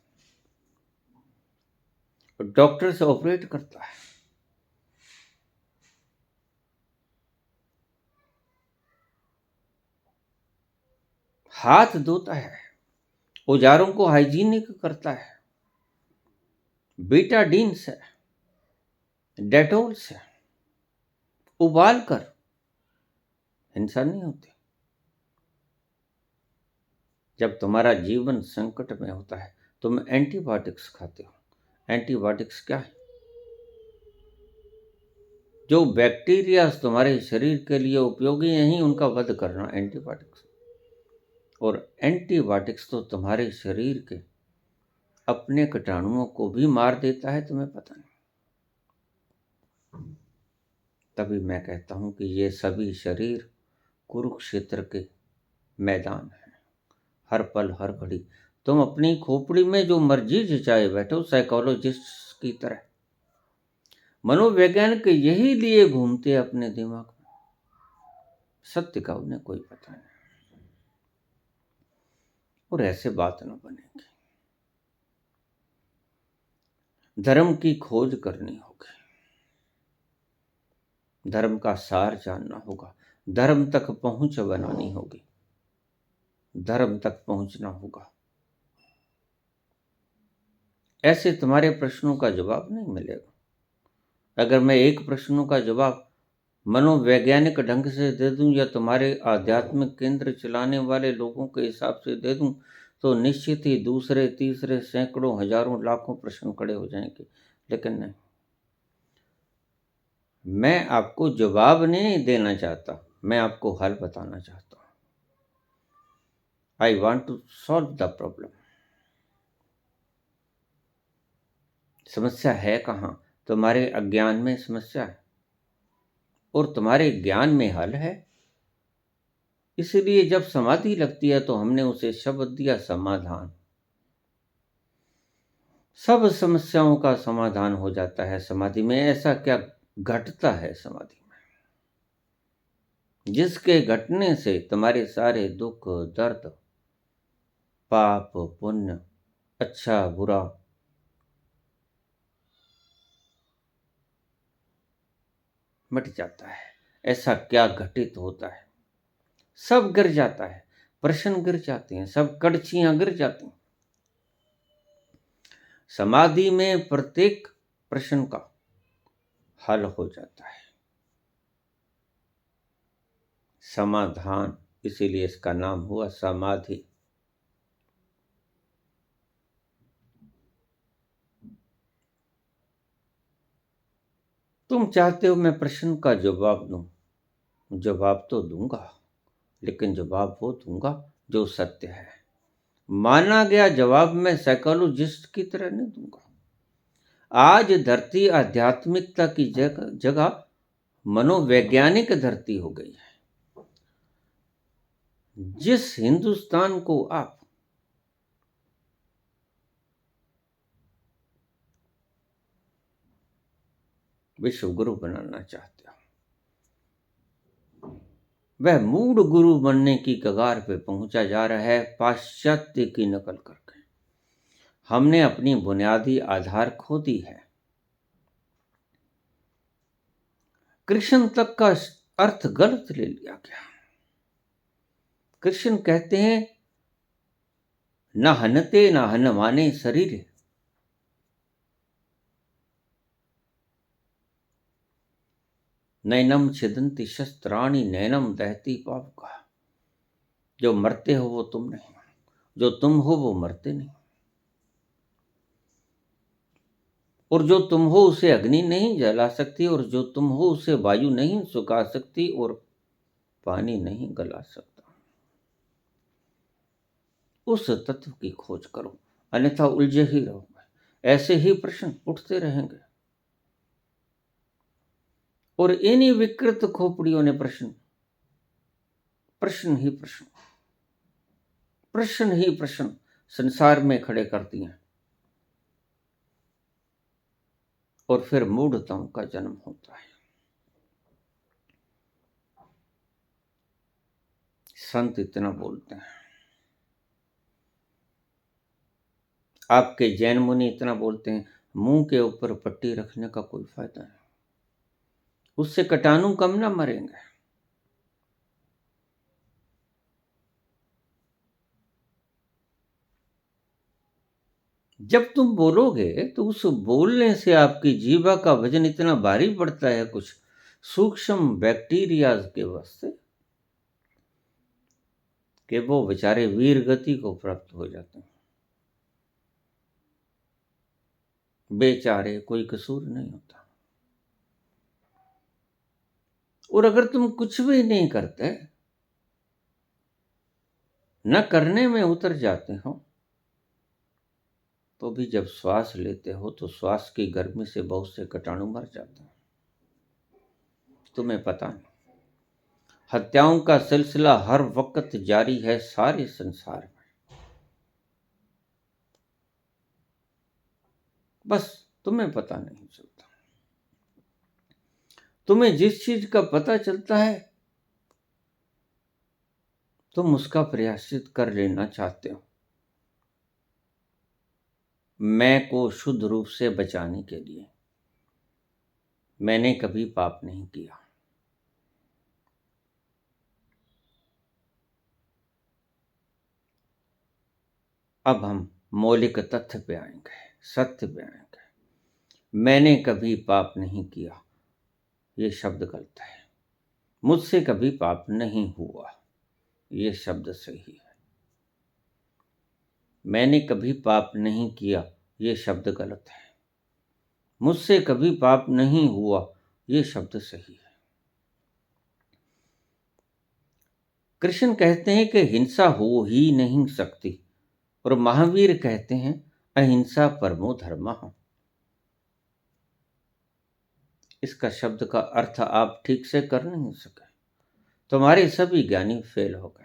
डॉक्टर से ऑपरेट करता है, हाथ धोता है, औजारों को हाइजीनिक करता है, बीटाडीन से, डेटोल से उबाल कर। हिंसा नहीं होती। जब तुम्हारा जीवन संकट में होता है तुम एंटीबायोटिक्स खाते हो। एंटीबायोटिक्स क्या है? जो बैक्टीरिया तुम्हारे शरीर के लिए उपयोगी नहीं उनका वध करना एंटीबायोटिक्स। और एंटीबायोटिक्स तो तुम्हारे शरीर के अपने कीटाणुओं को भी मार देता है, तुम्हें पता नहीं। तभी मैं कहता हूं कि ये सभी शरीर कुरुक्षेत्र के मैदान है। हर पल हर घड़ी तुम अपनी खोपड़ी में जो मर्जी जचाए बैठो, साइकोलॉजिस्ट की तरह। मनोवैज्ञानिक यही लिए घूमते अपने दिमाग में, सत्य का उन्हें कोई पता नहीं। और ऐसे बात न बनेगी। धर्म की खोज करनी होगी, धर्म का सार जानना होगा, धर्म तक पहुंच बनानी होगी, धर्म तक पहुंचना होगा। ऐसे तुम्हारे प्रश्नों का जवाब नहीं मिलेगा। अगर मैं एक प्रश्नों का जवाब मनोवैज्ञानिक ढंग से दे दूं या तुम्हारे आध्यात्मिक केंद्र चलाने वाले लोगों के हिसाब से दे दूं, तो निश्चित ही दूसरे तीसरे सैकड़ों हजारों लाखों प्रश्न खड़े हो जाएंगे। लेकिन नहीं, मैं आपको जवाब नहीं देना चाहता, मैं आपको हल बताना चाहता हूं। I want to solve the problem. समस्या है कहाँ? तुम्हारे अज्ञान में समस्या है और तुम्हारे ज्ञान में हल है। इसलिए जब समाधि लगती है तो हमने उसे शब्द दिया समाधान। सब समस्याओं का समाधान हो जाता है समाधि में। ऐसा क्या घटता है समाधि में जिसके घटने से तुम्हारे सारे दुख दर्द पाप पुण्य अच्छा बुरा मिट जाता है? ऐसा क्या घटित होता है? सब गिर जाता है, प्रश्न गिर जाते हैं, सब कड़छियां गिर जाती हैं। समाधि में प्रत्येक प्रश्न का हल हो जाता है, समाधान। इसीलिए इसका नाम हुआ समाधि। तुम चाहते हो मैं प्रश्न का जवाब दूं, जवाब तो दूंगा, लेकिन जवाब वो दूंगा जो सत्य है। माना गया जवाब मैं साइकोलॉजिस्ट की तरह नहीं दूंगा। आज धरती आध्यात्मिकता की जगह मनोवैज्ञानिक धरती हो गई है। जिस हिंदुस्तान को आप विश्व गुरु बनाना चाहते हो, वह मूड गुरु बनने की कगार पे पहुंचा जा रहा है पाश्चात्य की नकल करके। हमने अपनी बुनियादी आधार खो दी है। कृष्ण तक का अर्थ गलत ले लिया गया। कृष्ण कहते हैं न हनते न हनमाने शरीर, नैनम छिदंती शस्त्राणी नैनम दहती पावका। जो मरते हो वो तुम नहीं, जो तुम हो वो मरते नहीं। और जो तुम हो उसे अग्नि नहीं जला सकती, और जो तुम हो उसे वायु नहीं सुखा सकती, और पानी नहीं गला सकता। उस तत्व की खोज करो, अन्यथा उलझे ही रहोगे। ऐसे ही प्रश्न उठते रहेंगे और इन्हीं विकृत खोपड़ियों ने प्रश्न ही प्रश्न, प्रश्न ही प्रश्न संसार में खड़े कर दिए और फिर मूढ़ताओं का जन्म होता है। संत इतना बोलते हैं, आपके जैन मुनि इतना बोलते हैं, मुंह के ऊपर पट्टी रखने का कोई फायदा नहीं, उससे कटाणु कम ना मरेंगे। जब तुम बोलोगे तो उस बोलने से आपकी जीवा का वजन इतना भारी पड़ता है कुछ सूक्ष्म बैक्टीरिया के वास्ते कि वो बेचारे वीर गति को प्राप्त हो जाते हैं। बेचारे, कोई कसूर नहीं होता। और अगर तुम कुछ भी नहीं करते, न करने में उतर जाते हो, तो भी जब श्वास लेते हो तो श्वास की गर्मी से बहुत से कीटाणु मर जाते हैं। तुम्हें पता नहीं, हत्याओं का सिलसिला हर वक्त जारी है सारे संसार में। बस तुम्हें पता नहीं चलता। तुम्हें जिस चीज का पता चलता है तुम उसका प्रायश्चित कर लेना चाहते हो, मैं को शुद्ध रूप से बचाने के लिए। मैंने कभी पाप नहीं किया। अब हम मौलिक तथ्य पे आएंगे, सत्य पे आएंगे। मैंने कभी पाप नहीं किया, ये शब्द गलत है। मुझसे कभी पाप नहीं हुआ, ये शब्द सही है। मैंने कभी पाप नहीं किया, ये शब्द गलत है। मुझसे कभी पाप नहीं हुआ, ये शब्द सही है। कृष्ण कहते हैं कि हिंसा हो ही नहीं सकती और महावीर कहते हैं अहिंसा परमो धर्मः। इसका शब्द का अर्थ आप ठीक से कर नहीं सके, तुम्हारे सभी ज्ञानी फेल हो गए।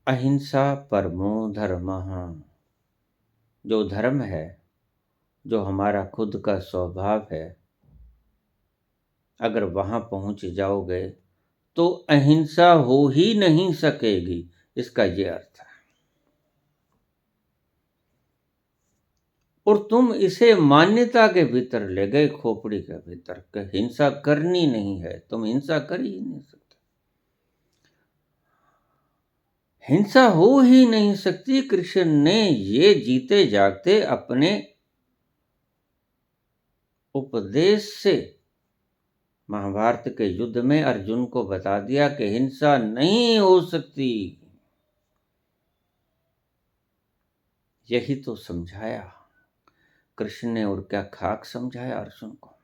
अहिंसा परमो धर्मः, जो धर्म है, जो हमारा खुद का स्वभाव है, अगर वहां पहुंच जाओगे तो अहिंसा हो ही नहीं सकेगी। इसका ये अर्थ है। और तुम इसे मान्यता के भीतर ले गए, खोपड़ी के भीतर, कि हिंसा करनी नहीं है। तुम हिंसा कर ही नहीं सकते। हिंसा हो ही नहीं सकती। कृष्ण ने ये जीते जागते अपने उपदेश से महाभारत के युद्ध में अर्जुन को बता दिया कि हिंसा नहीं हो सकती। यही तो समझाया कृष्ण ने। और क्या खाक समझाया अर्जुन को।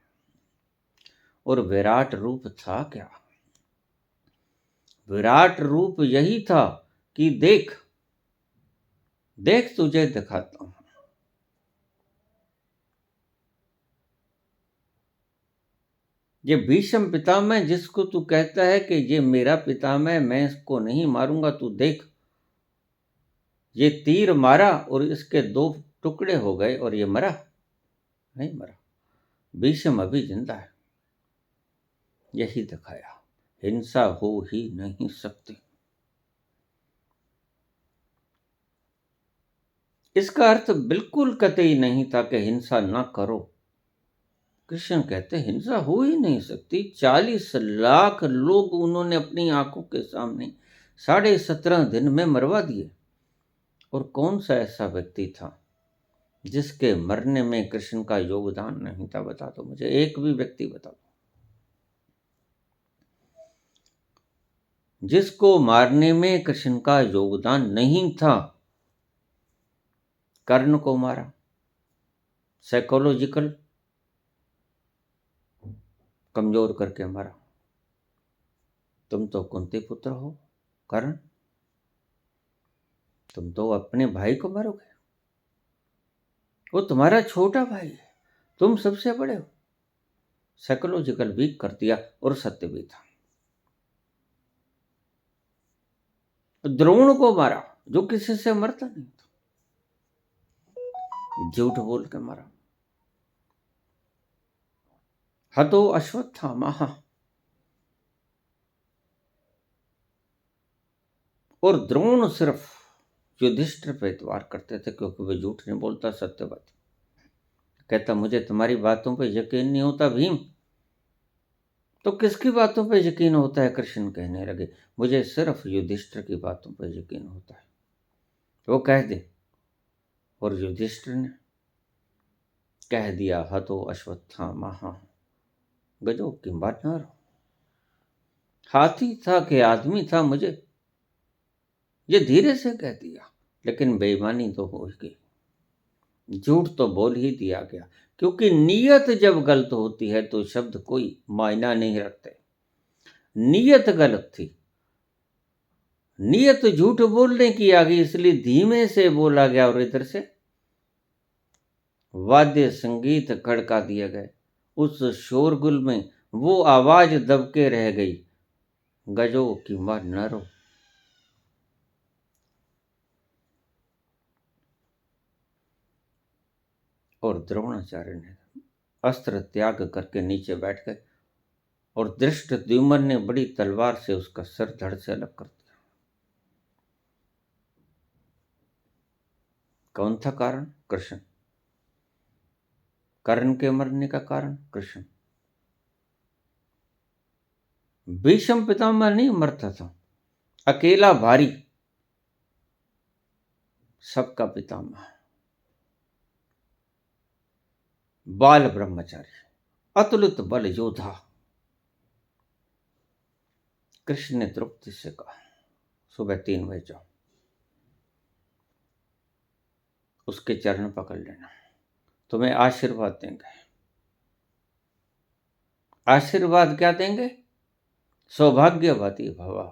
और विराट रूप था क्या? विराट रूप यही था कि देख देख तुझे दिखाता हूं। ये भीष्म पितामह जिसको तू कहता है कि ये मेरा पितामह, मैं इसको नहीं मारूंगा, तू देख, ये तीर मारा और इसके 2 टुकड़े हो गए और ये मरा नहीं? मरा। भीष्म अभी जिंदा है। यही दिखाया, हिंसा हो ही नहीं सकती। इसका अर्थ बिल्कुल कतई नहीं था कि हिंसा ना करो। कृष्ण कहते हिंसा हो ही नहीं सकती। 40 लाख लोग उन्होंने अपनी आंखों के सामने 17.5 दिन में मरवा दिए। और कौन सा ऐसा व्यक्ति था जिसके मरने में कृष्ण का योगदान नहीं था? बता दो मुझे, एक भी व्यक्ति बता दो जिसको मारने में कृष्ण का योगदान नहीं था। कर्ण को मारा, साइकोलॉजिकल कमजोर करके मारा। तुम तो कुंती पुत्र हो, कर्ण, तुम तो अपने भाई को मारोगे। वो तुम्हारा छोटा भाई है, तुम सबसे बड़े हो। साइकोलॉजिकल वीक कर दिया, और सत्य भी था। द्रोण को मारा जो किसी से मरता नहीं था, झूठ बोल के मारा। हतो अश्वत्थामा, और द्रोण सिर्फ युधिष्ठिर पे एतबार करते थे, क्योंकि वे झूठ नहीं बोलता, सत्यवादी। कहता मुझे तुम्हारी बातों पे यकीन नहीं होता भीम, तो किसकी बातों पे यकीन होता है? कृष्ण कहने लगे मुझे सिर्फ युधिष्ठिर की बातों पे यकीन होता है, वो कह दे। और युधिष्ठिर ने कह दिया, हतो अश्वत्थामा, गजो की बानर, हाथी था कि आदमी था, मुझे ये धीरे से कह दिया, लेकिन बेईमानी तो हो गई, झूठ तो बोल ही दिया गया। क्योंकि नीयत जब गलत होती है तो शब्द कोई मायना नहीं रखते। नीयत गलत थी, नीयत झूठ बोलने की आ गई, इसलिए धीमे से बोला गया और इधर से वाद्य संगीत खड़का दिए गए। उस शोरगुल में वो आवाज दबके रह गई, गजो की मार नरो। और द्रोणाचार्य ने अस्त्र त्याग करके नीचे बैठ गए, और धृष्टद्युम्न ने बड़ी तलवार से उसका सर धड़ से अलग कर दिया। कौन था कारण? कृष्ण। कर्ण के मरने का कारण कृष्ण। भीष्म पितामह नहीं मरता था, अकेला भारी, सबका पितामह, बाल ब्रह्मचारी, अतुलित बल योद्धा। कृष्ण ने द्रौपदी से कहा सुबह 3 बजे जाओ, उसके चरण पकड़ लेना, तुम्हें आशीर्वाद देंगे। आशीर्वाद क्या देंगे? सौभाग्यवती भव,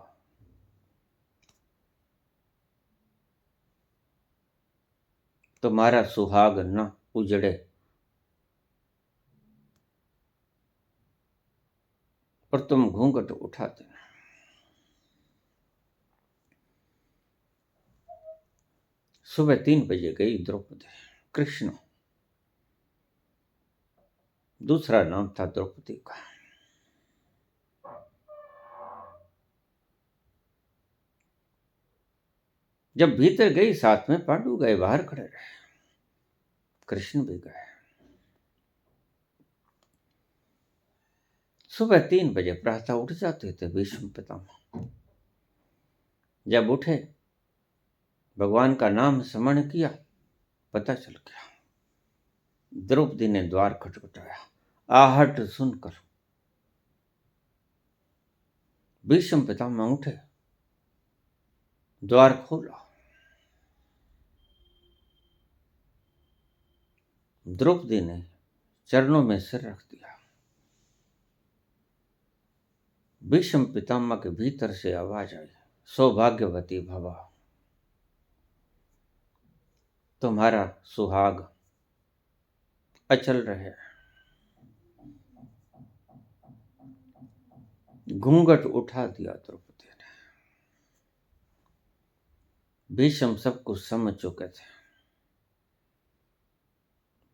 तुम्हारा सुहाग न उजड़े, और तुम घूंघट उठा देना। सुबह 3 बजे गई द्रौपदी। कृष्ण दूसरा नाम था द्रौपदी का। जब भीतर गई, साथ में पांडु गए, बाहर खड़े रहे, कृष्ण भी गए। सुबह 3 बजे प्रातः उठ जाते थे भीष्म पितामह। जब उठे, भगवान का नाम स्मरण किया, पता चल गया। द्रौपदी ने द्वार खटखटाया, आहट सुनकर भीष्म पितामह उठे, द्वार खोला। द्रौपदी ने चरणों में सिर रख दिया। भीष्म पितामह के भीतर से आवाज आई, सौभाग्यवती भवा, तुम्हारा सुहाग अचल रहे। घूंघट उठा दिया द्रौपदी ने। भीष्म सब कुछ समझ चुके थे।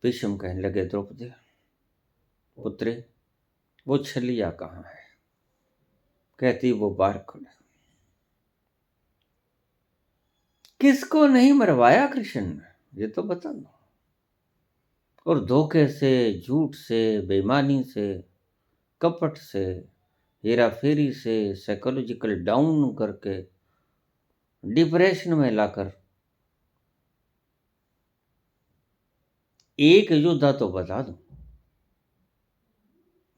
भीष्म कहने लगे, द्रौपदी पुत्री, वो छलिया कहाँ है? कहती वो बाहर खड़े। किसको नहीं मरवाया कृष्ण ने, ये तो बता दो। और धोखे से, झूठ से, बेईमानी से, कपट से, हेरा फेरी से, साइकोलॉजिकल डाउन करके, डिप्रेशन में लाकर। एक योद्धा तो बता दो,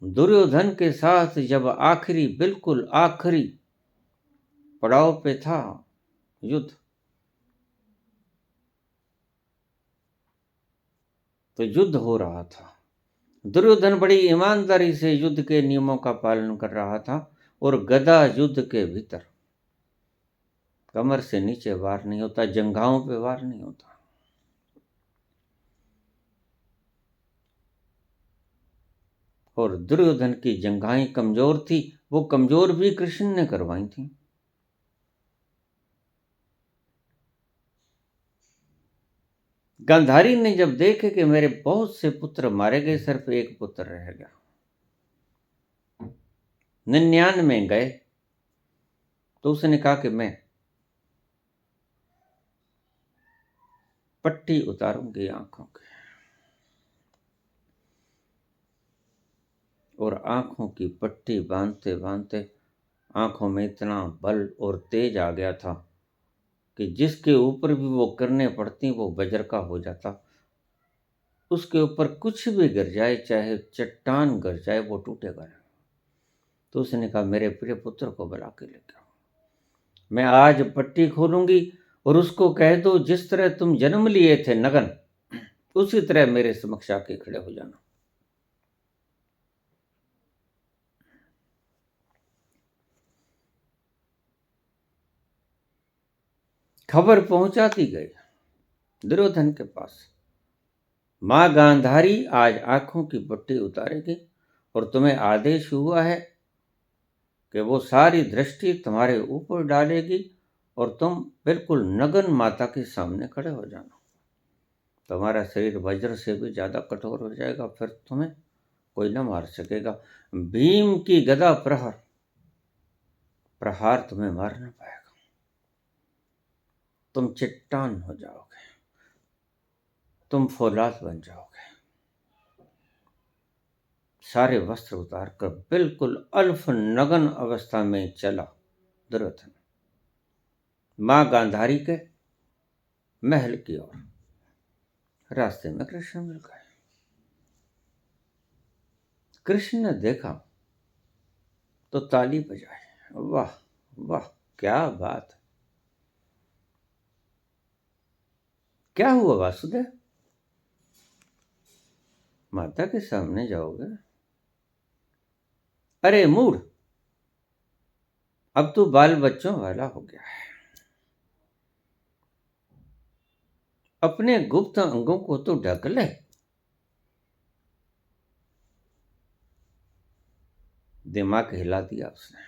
दुर्योधन के साथ जब आखिरी, बिल्कुल आखिरी पड़ाव पे था युद्ध, तो युद्ध हो रहा था, दुर्योधन बड़ी ईमानदारी से युद्ध के नियमों का पालन कर रहा था और गदा युद्ध के भीतर कमर से नीचे वार नहीं होता, जंघाओं पे वार नहीं होता। और दुर्योधन की जंघाएं कमजोर थी, वो कमजोर भी कृष्ण ने करवाई थी। गांधारी ने जब देखे कि मेरे बहुत से पुत्र मारे गए, सिर्फ एक पुत्र रह गया, 99 गए, तो उसने कहा कि मैं पट्टी उतारूंगी आंखों की, और आंखों की पट्टी बांधते बांधते आंखों में इतना बल और तेज आ गया था कि जिसके ऊपर भी वो करने पड़ती वो वज्र का हो जाता। उसके ऊपर कुछ भी गिर जाए, चाहे चट्टान गिर जाए, वो टूटेगा नहीं। तो उसने कहा मेरे प्रिय पुत्र को बुला के लेके आओ, मैं आज पट्टी खोलूंगी और उसको कह दो जिस तरह तुम जन्म लिए थे नगन, उसी तरह मेरे समक्ष आके खड़े हो जाना। खबर पहुंचाती गई दुर्योधन के पास, मां गांधारी आज आंखों की पट्टी उतारेगी और तुम्हें आदेश हुआ है कि वो सारी दृष्टि तुम्हारे ऊपर डालेगी और तुम बिल्कुल नगन माता के सामने खड़े हो जाना। तुम्हारा शरीर वज्र से भी ज्यादा कठोर हो जाएगा, फिर तुम्हें कोई न मार सकेगा। भीम की गदा प्रहार तुम्हें मार न पाएगा, तुम चट्टान हो जाओगे, तुम फौलाद बन जाओगे। सारे वस्त्र उतार कर बिल्कुल अल्फ नगन अवस्था में चला दुर्योधन मां गांधारी के महल की ओर। रास्ते में कृष्ण मिल गए। कृष्ण ने देखा तो ताली बजाई, वाह वाह क्या बात, क्या हुआ वासुदेव, माता के सामने जाओगे? अरे मूढ़, अब तू बाल बच्चों वाला हो गया है, अपने गुप्त अंगों को तो ढक ले। दिमाग हिला दिया उसने।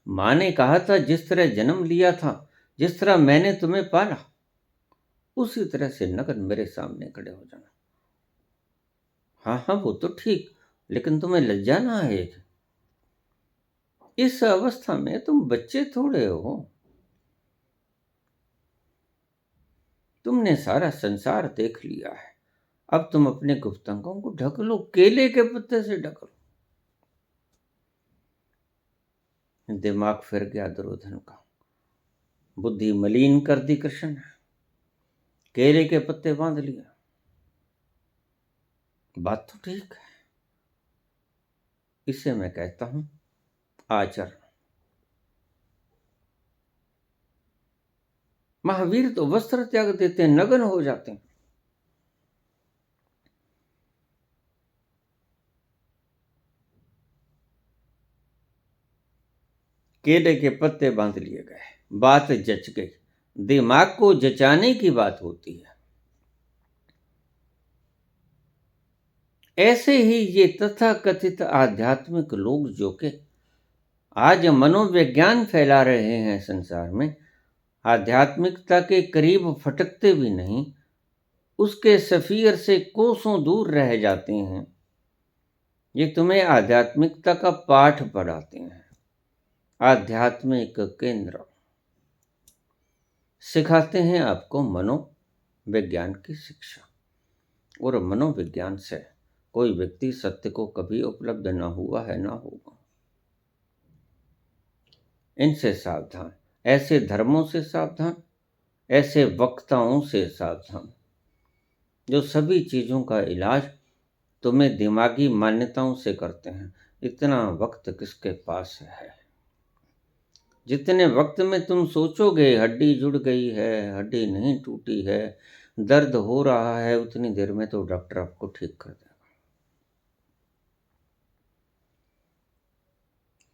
मां ने कहा था जिस तरह जन्म लिया था, जिस तरह मैंने तुम्हें पाला, उसी तरह से नगन मेरे सामने खड़े हो जाना। हाँ हाँ वो तो ठीक, लेकिन तुम्हें लज्जा ना है? इस अवस्था में तुम बच्चे थोड़े हो, तुमने सारा संसार देख लिया है, अब तुम अपने गुप्तांगों को ढक लो, केले के पत्ते से ढक लो। दिमाग फिर गया दुर्योधन का, बुद्धि मलिन कर दी कृष्ण ने, केले के पत्ते बांध लिया। बात तो ठीक है, इसे मैं कहता हूं आचरण। महावीर तो वस्त्र त्याग देते हैं, नग्न हो जाते हैं। केले के पत्ते बांध लिए गए, बात जच गई। दिमाग को जचाने की बात होती है। ऐसे ही ये तथाकथित आध्यात्मिक लोग जो कि आज मनोविज्ञान फैला रहे हैं संसार में, आध्यात्मिकता के करीब फटकते भी नहीं, उसके सफीर से कोसों दूर रह जाते हैं। ये तुम्हें आध्यात्मिकता का पाठ पढ़ाते हैं, आध्यात्मिक केंद्र सिखाते हैं आपको मनोविज्ञान की शिक्षा, और मनोविज्ञान से कोई व्यक्ति सत्य को कभी उपलब्ध न हुआ है, ना होगा। इनसे सावधान, ऐसे धर्मों से सावधान, ऐसे वक्ताओं से सावधान जो सभी चीजों का इलाज तुम्हें दिमागी मान्यताओं से करते हैं। इतना वक्त किसके पास है? जितने वक्त में तुम सोचोगे हड्डी जुड़ गई है, हड्डी नहीं टूटी है, दर्द हो रहा है उतनी देर में तो डॉक्टर आपको ठीक कर देगा।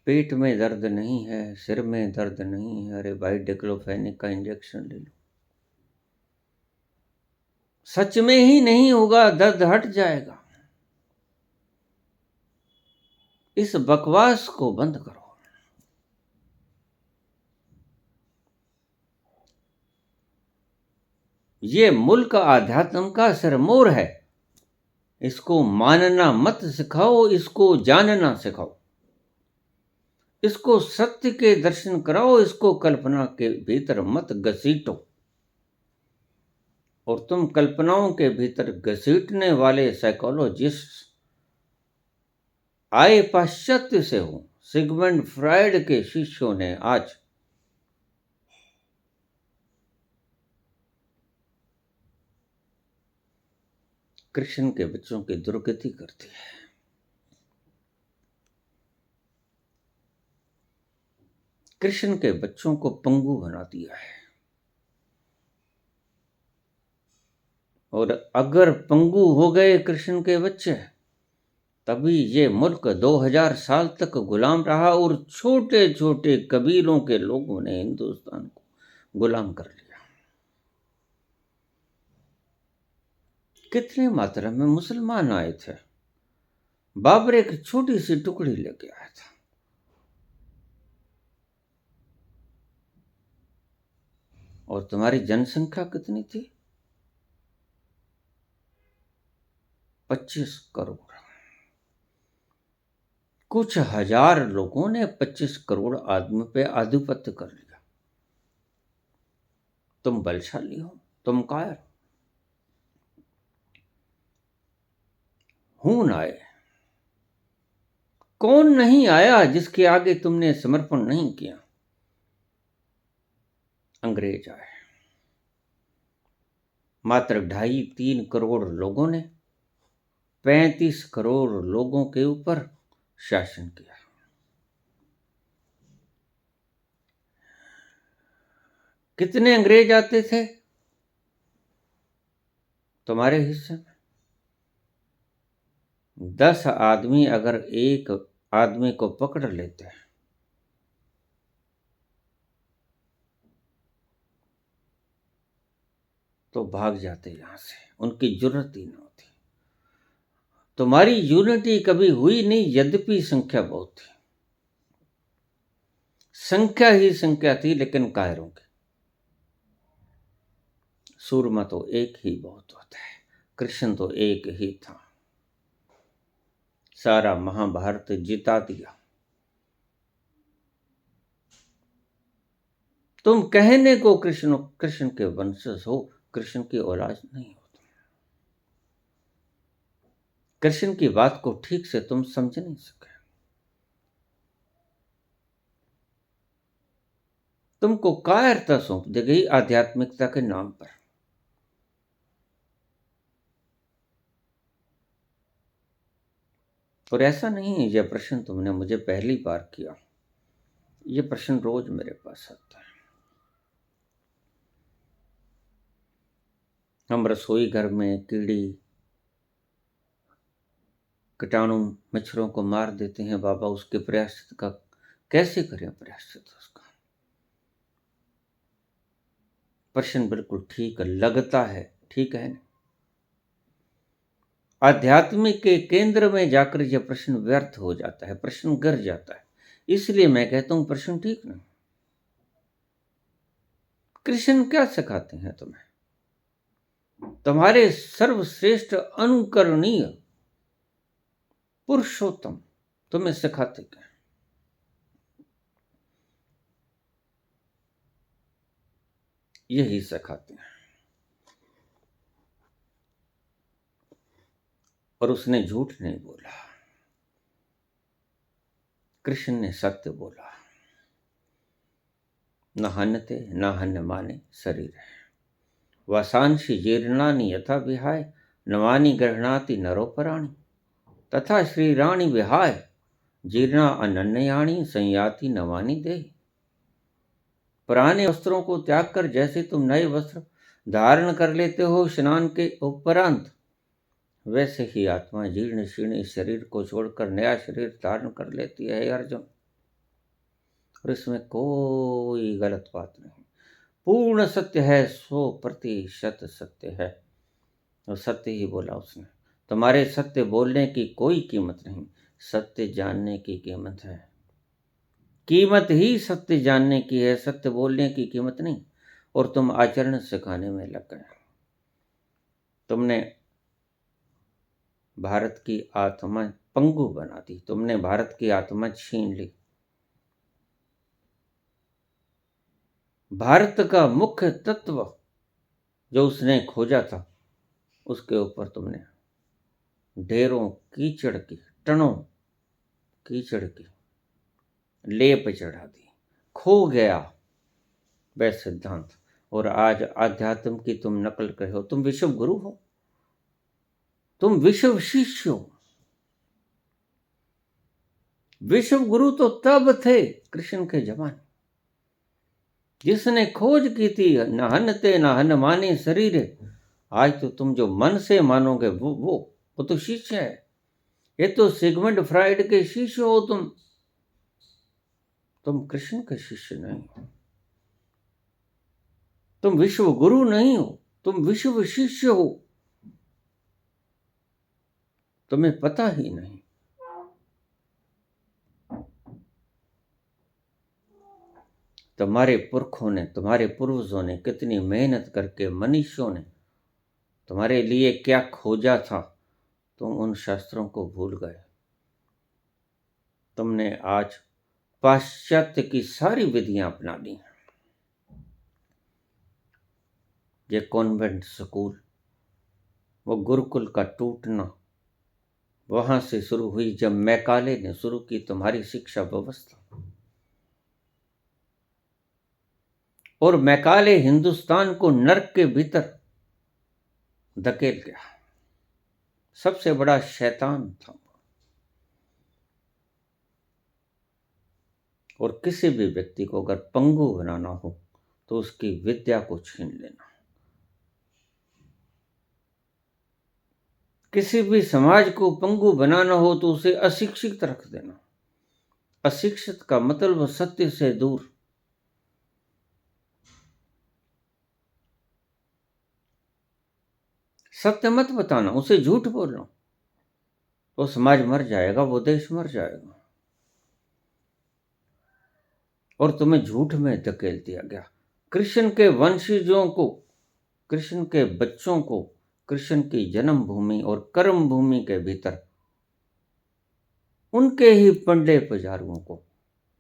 पेट में दर्द नहीं है, सिर में दर्द नहीं है, अरे भाई डिक्लोफेनिक का इंजेक्शन ले लो। सच में ही नहीं होगा, दर्द हट जाएगा। इस बकवास को बंद करो। ये मुल्क आध्यात्म का सिरमौर है। इसको मानना मत सिखाओ, इसको जानना सिखाओ। इसको सत्य के दर्शन कराओ, इसको कल्पना के भीतर मत घसीटो। और तुम कल्पनाओं के भीतर घसीटने वाले साइकोलॉजिस्ट आए पाश्चात्य से हो। सिगमंड फ्रायड के शिष्यों ने आज कृष्ण के बच्चों की दुर्गति कर दी है। कृष्ण के बच्चों को पंगु बना दिया है। और अगर पंगु हो गए कृष्ण के बच्चे, तभी ये मुल्क 2000 साल तक गुलाम रहा और छोटे छोटे कबीलों के लोगों ने हिंदुस्तान को गुलाम कर लिया। कितने मात्रा में मुसलमान आए थे। बाबर एक छोटी सी टुकड़ी लेके आया था। और तुम्हारी जनसंख्या कितनी थी? 25 करोड़। कुछ हजार लोगों ने 25 करोड़ आदमी पे आधिपत्य कर लिया। तुम बलशाली हो, तुम कायर हो। हूं आए। कौन नहीं आया जिसके आगे तुमने समर्पण नहीं किया? अंग्रेज आए। मात्र 2.5-3 करोड़ लोगों ने 35 करोड़ लोगों के ऊपर शासन किया। कितने अंग्रेज आते थे तुम्हारे हिस्से में? 10 आदमी अगर एक आदमी को पकड़ लेते हैं तो भाग जाते यहां से, उनकी जरूरत ही न होती। तुम्हारी यूनिटी कभी हुई नहीं, यद्यपि संख्या बहुत थी। संख्या ही संख्या थी, लेकिन कायरों की। सूरमा तो एक ही बहुत होता है। कृष्ण तो एक ही था। सारा महाभारत जिता दिया। तुम कहने को कृष्ण के वंशज हो, कृष्ण की औलाद नहीं हो। कृष्ण की बात को ठीक से तुम समझ नहीं सके। तुमको कायरता सौंप दी गई आध्यात्मिकता के नाम पर। और ऐसा नहीं है यह प्रश्न तुमने मुझे पहली बार किया। यह प्रश्न रोज मेरे पास आता है। हम रसोई घर में कीड़ी कीटाणु मच्छरों को मार देते हैं बाबा, उसके प्रायश्चित का कैसे करें? प्रायश्चित उसका प्रश्न बिल्कुल ठीक लगता है, ठीक है ना? आध्यात्मिक के केंद्र में जाकर यह प्रश्न व्यर्थ हो जाता है, प्रश्न गिर जाता है। इसलिए मैं कहता हूं प्रश्न ठीक नहीं। कृष्ण क्या सिखाते हैं तुम्हें? तुम्हारे सर्वश्रेष्ठ अनुकरणीय पुरुषोत्तम तुम्हें सिखाते क्या? यही सिखाते हैं। और उसने झूठ नहीं बोला, कृष्ण ने सत्य बोला। न हन्यते न हन्य माने शरीर है, वासांशी जीर्णानि यथा विहाय, नवानि गृह्णाति नरोपराणि, तथा श्रीराणि विहाय जीर्णा अनन्याणी संयाति नवानि देहि। पुराने वस्त्रों को त्याग कर जैसे तुम नए वस्त्र धारण कर लेते हो स्नान के उपरांत, वैसे ही आत्मा जीर्ण शीर्ण इस शरीर को छोड़कर नया शरीर धारण कर लेती है अर्जुन। और इसमें कोई गलत बात नहीं, पूर्ण सत्य है, 100% सत्य है। और सत्य ही बोला उसने। तुम्हारे सत्य बोलने की कोई कीमत नहीं, सत्य जानने की कीमत है। कीमत ही सत्य जानने की है, सत्य बोलने की कीमत नहीं। और तुम आचरण सिखाने में लग गए। तुमने भारत की आत्मा पंगु बना दी, तुमने भारत की आत्मा छीन ली। भारत का मुख्य तत्व जो उसने खोजा था, उसके ऊपर तुमने ढेरों कीचड़ की, टनों कीचड़ की लेप चढ़ा दी। खो गया वह सिद्धांत। और आज आध्यात्म की तुम नकल कर हो। तुम विश्व गुरु हो, तुम विश्व शिष्य हो। विश्व गुरु तो तब थे कृष्ण के जमाने, जिसने खोज की थी न हनते न हन माने शरीर। आज तो तुम जो मन से मानोगे वो तो शिष्य है। ये तो सिगमंड फ्राइड के शिष्य हो तुम कृष्ण के शिष्य नहीं हो। तुम विश्व गुरु नहीं हो, तुम विश्व शिष्य हो। तुम्हें पता ही नहीं। तुम्हारे पुरखों ने, तुम्हारे पूर्वजों ने कितनी मेहनत करके, मनुष्यों ने तुम्हारे लिए क्या खोजा था, तुम उन शास्त्रों को भूल गए। तुमने आज पाश्चात्य की सारी विधियां अपना ली। ये कॉन्वेंट स्कूल, वो गुरुकुल का टूटना वहां से शुरू हुई जब मैकाले ने शुरू की तुम्हारी शिक्षा व्यवस्था। और मैकाले हिंदुस्तान को नर्क के भीतर धकेल गया। सबसे बड़ा शैतान था। और किसी भी व्यक्ति को अगर पंगु बनाना हो तो उसकी विद्या को छीन लेना। किसी भी समाज को पंगु बनाना हो तो उसे अशिक्षित रख देना। अशिक्षित का मतलब सत्य से दूर। सत्य मत बताना, उसे झूठ बोलना, वो समाज मर जाएगा, वो देश मर जाएगा। और तुम्हें झूठ में धकेल दिया गया। कृष्ण के वंशजों को, कृष्ण के बच्चों को कृष्ण की जन्मभूमि और कर्म भूमि के भीतर उनके ही पंडे पुजारियों को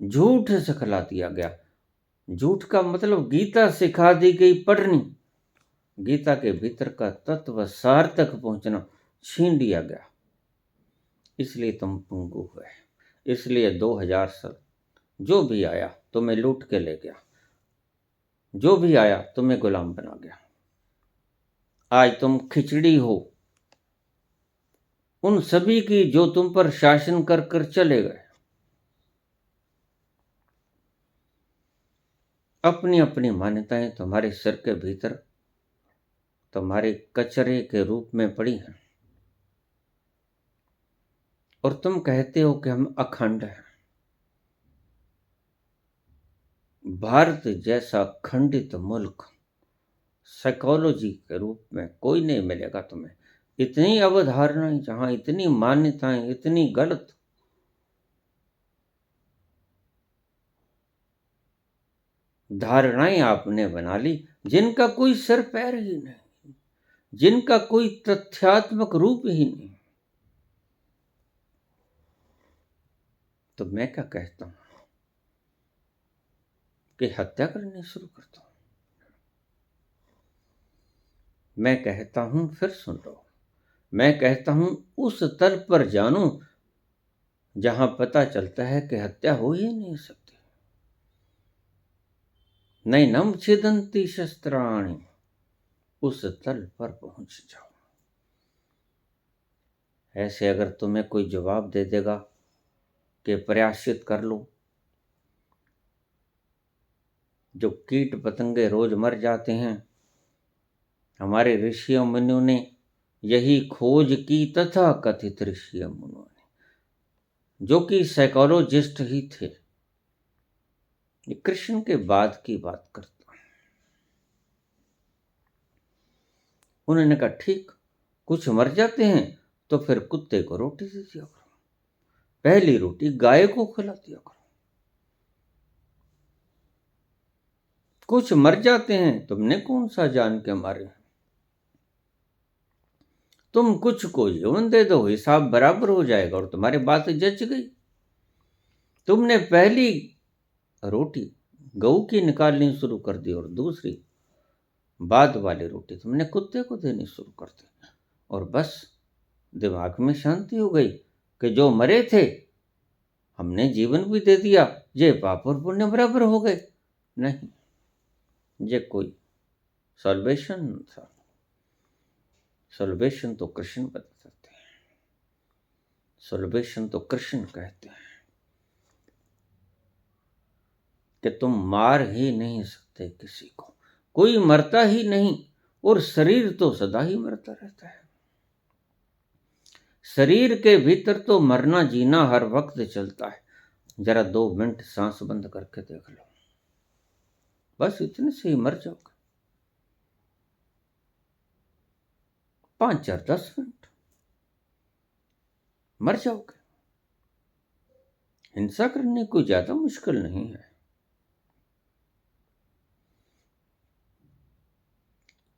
झूठ सिखला दिया गया। झूठ का मतलब गीता सिखा दी गई पढ़नी, गीता के भीतर का तत्व सार तक पहुंचना छीन लिया गया। इसलिए तुम पंगु हुए। इसलिए 2000 साल जो भी आया तुम्हें लूट के ले गया, जो भी आया तुम्हें गुलाम बना गया। आज तुम खिचड़ी हो उन सभी की जो तुम पर शासन कर कर चले गए। अपनी अपनी मान्यताएं तुम्हारे सिर के भीतर तुम्हारे कचरे के रूप में पड़ी हैं। और तुम कहते हो कि हम अखंड हैं। भारत जैसा खंडित मुल्क साइकोलॉजी के रूप में कोई नहीं मिलेगा तुम्हें। इतनी अवधारणाएं, जहां इतनी मान्यताएं, इतनी गलत धारणाएं आपने बना ली, जिनका कोई सर पैर ही नहीं, जिनका कोई तथ्यात्मक रूप ही नहीं। तो मैं क्या कहता हूं कि हत्या करनी शुरू करता हूं। मैं कहता हूं, फिर सुन लो, मैं कहता हूं उस तल पर जानू जहां पता चलता है कि हत्या हो ही नहीं सकती। नैनम छिदन्ति शस्त्राणि, उस तल पर पहुंच जाओ। ऐसे अगर तुम्हें कोई जवाब दे देगा कि प्रायश्चित कर लो, जो कीट पतंगे रोज मर जाते हैं हमारे ऋषियों मुनियों ने यही खोज की, तथा कथित ऋषियों मुनियों ने, जो कि साइकोलॉजिस्ट ही थे। ये कृष्ण के बाद की बात करता हूं। उन्होंने कहा ठीक, कुछ मर जाते हैं तो फिर कुत्ते को रोटी दे दिया करो, पहली रोटी गाय को खिला दिया करो। कुछ मर जाते हैं, तुमने कौन सा जान के मारे हैं? तुम कुछ को जीवन दे दो, हिसाब बराबर हो जाएगा और तुम्हारी बात जच गई। तुमने पहली रोटी गऊ की निकालनी शुरू कर दी और दूसरी बाद वाली रोटी तुमने कुत्ते को देनी शुरू कर दी, और बस दिमाग में शांति हो गई कि जो मरे थे हमने जीवन भी दे दिया, ये पाप और पुण्य बराबर हो गए। नहीं, ये कोई सॉल्वेशन था। सॉल्वेशन तो कृष्ण बताते हैं, सॉल्वेशन तो कृष्ण कहते हैं कि तुम मार ही नहीं सकते किसी को, कोई मरता ही नहीं, और शरीर तो सदा ही मरता रहता है। शरीर के भीतर तो मरना जीना हर वक्त चलता है। जरा 2 मिनट सांस बंद करके देख लो, बस इतने से ही मर जाओगे। 5 या 10 मिनट मर जाओगे। हिंसा करने कोई ज्यादा मुश्किल नहीं है।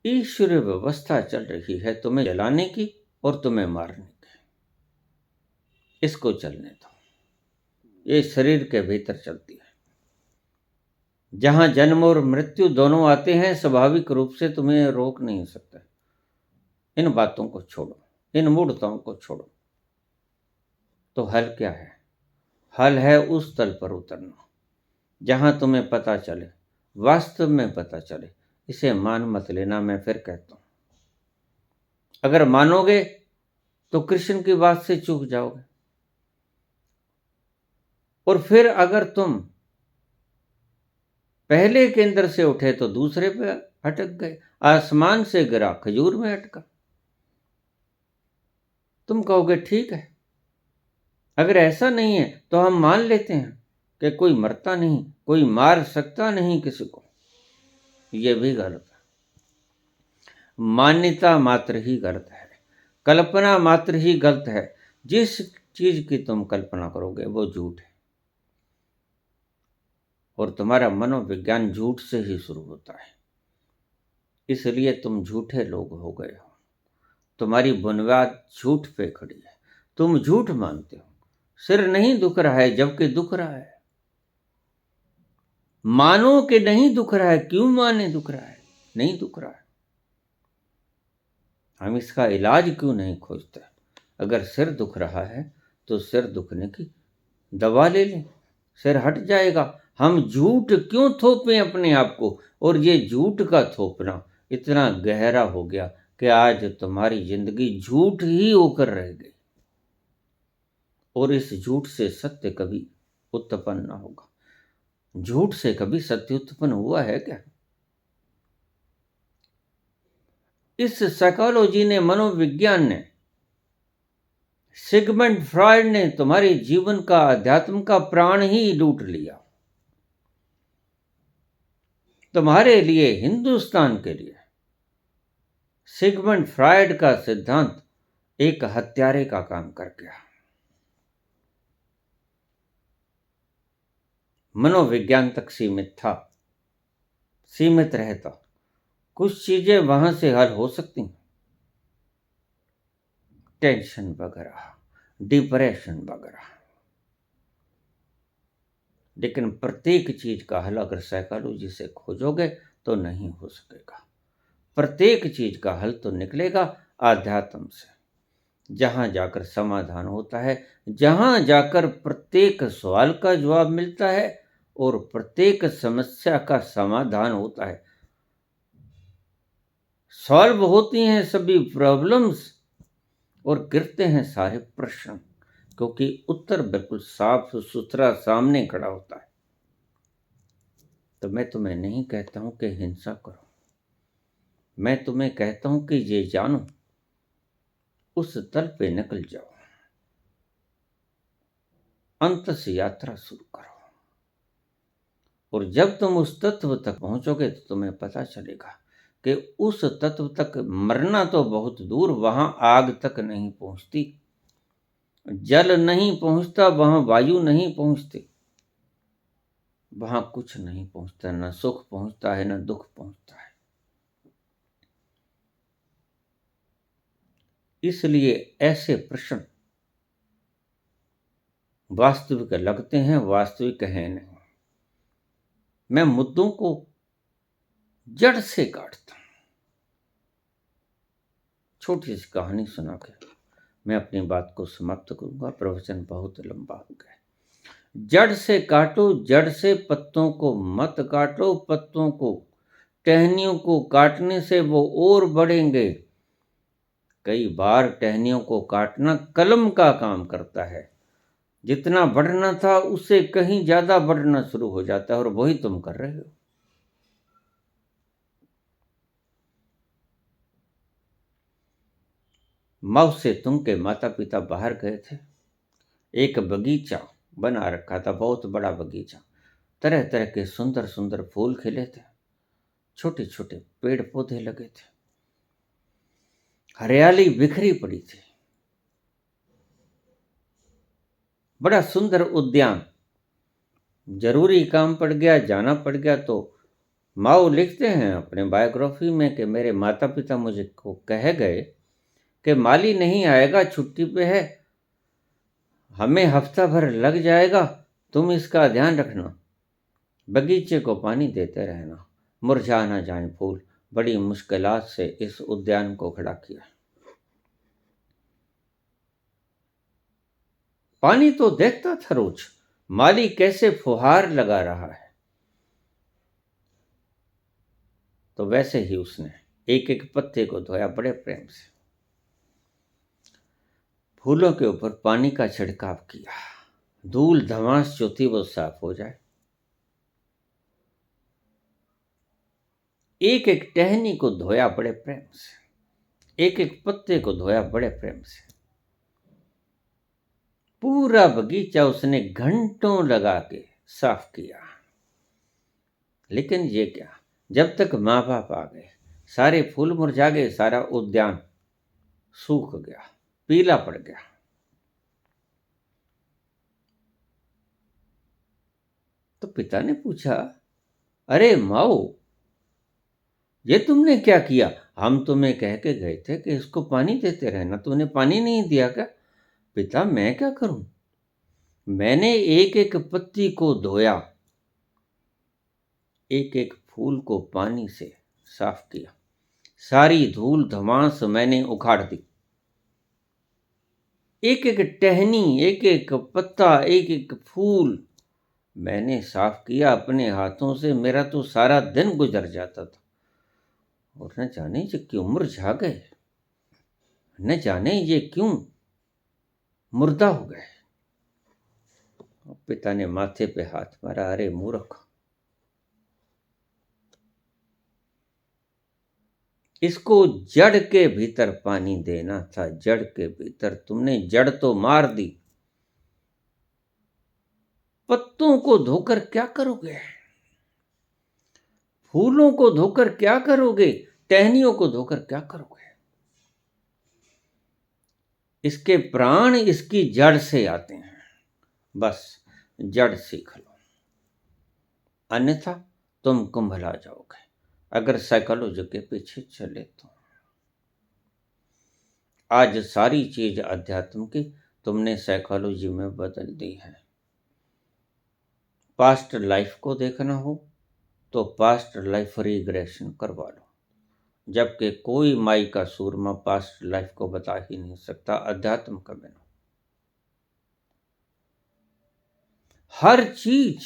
ईश्वरीय व्यवस्था चल रही है तुम्हें जलाने की और तुम्हें मारने की। इसको चलने दो, ये शरीर के भीतर चलती है। जहां जन्म और मृत्यु दोनों आते हैं, स्वाभाविक रूप से तुम्हें रोक नहीं सकता। इन बातों को छोड़ो, इन मूढ़ताओं को छोड़ो। तो हल क्या है? हल है उस तल पर उतरना जहां तुम्हें पता चले, वास्तव में पता चले। इसे मान मत लेना, मैं फिर कहता हूं। अगर मानोगे तो कृष्ण की बात से चूक जाओगे, और फिर अगर तुम पहले केंद्र से उठे तो दूसरे पे अटक गए। आसमान से गिरा खजूर में अटका। तुम कहोगे ठीक है, अगर ऐसा नहीं है तो हम मान लेते हैं कि कोई मरता नहीं, कोई मार सकता नहीं किसी को। यह भी गलत है। मान्यता मात्र ही गलत है, कल्पना मात्र ही गलत है। जिस चीज की तुम कल्पना करोगे वो झूठ है, और तुम्हारा मनोविज्ञान झूठ से ही शुरू होता है। इसलिए तुम झूठे लोग हो गए हो। तुम्हारी बुनियाद झूठ पे खड़ी है। तुम झूठ मानते हो। सिर नहीं दुख रहा है जबकि दुख रहा है। मानो कि नहीं दुख रहा है, क्यों माने दुख रहा है? नहीं दुख रहा है। हम इसका इलाज क्यों नहीं खोजते? अगर सिर दुख रहा है तो सिर दुखने की दवा ले लें, सिर हट जाएगा। हम झूठ क्यों थोपें अपने आप को? और ये झूठ का थोपना इतना गहरा हो गया कि आज तुम्हारी जिंदगी झूठ ही होकर रह गई, और इस झूठ से सत्य कभी उत्पन्न ना होगा। झूठ से कभी सत्य उत्पन्न हुआ है क्या? इस साइकोलॉजी ने, मनोविज्ञान ने, सिगमंड फ्रॉयड ने तुम्हारे जीवन का, अध्यात्म का प्राण ही लूट लिया। तुम्हारे लिए, हिंदुस्तान के लिए सिगमंड फ्रॉयड का सिद्धांत एक हत्यारे का काम कर गया। मनोविज्ञान तक सीमित था, सीमित रहता। कुछ चीजें वहां से हल हो सकती, टेंशन वगैरह, डिप्रेशन वगैरह, लेकिन प्रत्येक चीज का हल अगर साइकोलॉजी से खोजोगे तो नहीं हो सकेगा। प्रत्येक चीज का हल तो निकलेगा आध्यात्म से, जहां जाकर समाधान होता है, जहां जाकर प्रत्येक सवाल का जवाब मिलता है और प्रत्येक समस्या का समाधान होता है। सॉल्व होती हैं सभी प्रॉब्लम्स और गिरते हैं सारे प्रश्न, क्योंकि उत्तर बिल्कुल साफ सुथरा सामने खड़ा होता है। तो मैं तुम्हें नहीं कहता हूं कि हिंसा करो, मैं तुम्हें कहता हूं कि ये जानो, उस तल पे निकल जाओ, अंत से यात्रा शुरू करो। और जब तुम उस तत्व तक पहुंचोगे तो तुम्हें पता चलेगा कि उस तत्व तक मरना तो बहुत दूर, वहां आग तक नहीं पहुंचती, जल नहीं पहुंचता, वहां वायु नहीं पहुंचती, वहां कुछ नहीं पहुंचता, न सुख पहुंचता है न दुख पहुंचता है। इसलिए ऐसे प्रश्न वास्तविक लगते हैं, वास्तविक है नहीं। मैं मुद्दों को जड़ से काटता हूं। छोटी सी कहानी सुना के मैं अपनी बात को समाप्त करूंगा, प्रवचन बहुत लंबा हो गया। जड़ से काटो, जड़ से पत्तों को मत काटो, पत्तों को टहनियों को काटने से वो और बढ़ेंगे। कई बार टहनियों को काटना कलम का काम करता है, जितना बढ़ना था उससे कहीं ज्यादा बढ़ना शुरू हो जाता है, और वही तुम कर रहे हो। माओ से तुंग के माता पिता बाहर गए थे। एक बगीचा बना रखा था, बहुत बड़ा बगीचा, तरह तरह के सुंदर सुंदर फूल खिले थे, छोटे छोटे पेड़ पौधे लगे थे, हरियाली बिखरी पड़ी थी, बड़ा सुंदर उद्यान। जरूरी काम पड़ गया, जाना पड़ गया, तो माओ लिखते हैं अपने बायोग्राफी में कि मेरे माता पिता मुझे को कह गए कि माली नहीं आएगा, छुट्टी पे है, हमें हफ्ता भर लग जाएगा, तुम इसका ध्यान रखना, बगीचे को पानी देते रहना, मुरझा ना जाए फूल। बड़ी मुश्किलात से इस उद्यान को खड़ा किया। पानी तो देखता था रोज, माली कैसे फुहार लगा रहा है, तो वैसे ही उसने एक एक पत्ते को धोया बड़े प्रेम से, फूलों के ऊपर पानी का छिड़काव किया, धूल धमास जो थी वो साफ हो जाए। एक एक टहनी को धोया बड़े प्रेम से, एक एक पत्ते को धोया बड़े प्रेम से। पूरा बगीचा उसने घंटों लगा के साफ किया। लेकिन ये क्या, जब तक माँ बाप आ गए, सारे फूल मुरझा गए, सारा उद्यान सूख गया, पीला पड़ गया। तो पिता ने पूछा, अरे माओ, ये तुमने क्या किया? हम तुम्हें कह के गए थे कि इसको पानी देते रहना, तुमने पानी नहीं दिया क्या? पिता, मैं क्या करूं, मैंने एक एक पत्ती को धोया, एक एक फूल को पानी से साफ किया, सारी धूल धमास मैंने उखाड़ दी, एक एक टहनी, एक एक पत्ता, एक एक फूल मैंने साफ किया अपने हाथों से। मेरा तो सारा दिन गुजर जाता था, और न जाने ये क्यों मुरझा गए, न जाने ये क्यों मुर्दा हो गए। पिता ने माथे पे हाथ मारा, अरे मूर्ख, इसको जड़ के भीतर पानी देना था, जड़ के भीतर। तुमने जड़ तो मार दी, पत्तों को धोकर क्या करोगे, फूलों को धोकर क्या करोगे, टहनियों को धोकर क्या करोगे? इसके प्राण इसकी जड़ से आते हैं, बस जड़ सीख लो, अन्यथा तुम कुंभला जाओगे अगर साइकोलॉजी के पीछे चले तो। आज सारी चीज अध्यात्म की तुमने साइकोलॉजी में बदल दी है। पास्ट लाइफ को देखना हो तो पास्ट लाइफ रिग्रेशन करवा लो, जबकि कोई माई का सूरमा पास्ट लाइफ को बता ही नहीं सकता अध्यात्म का बिना। हर चीज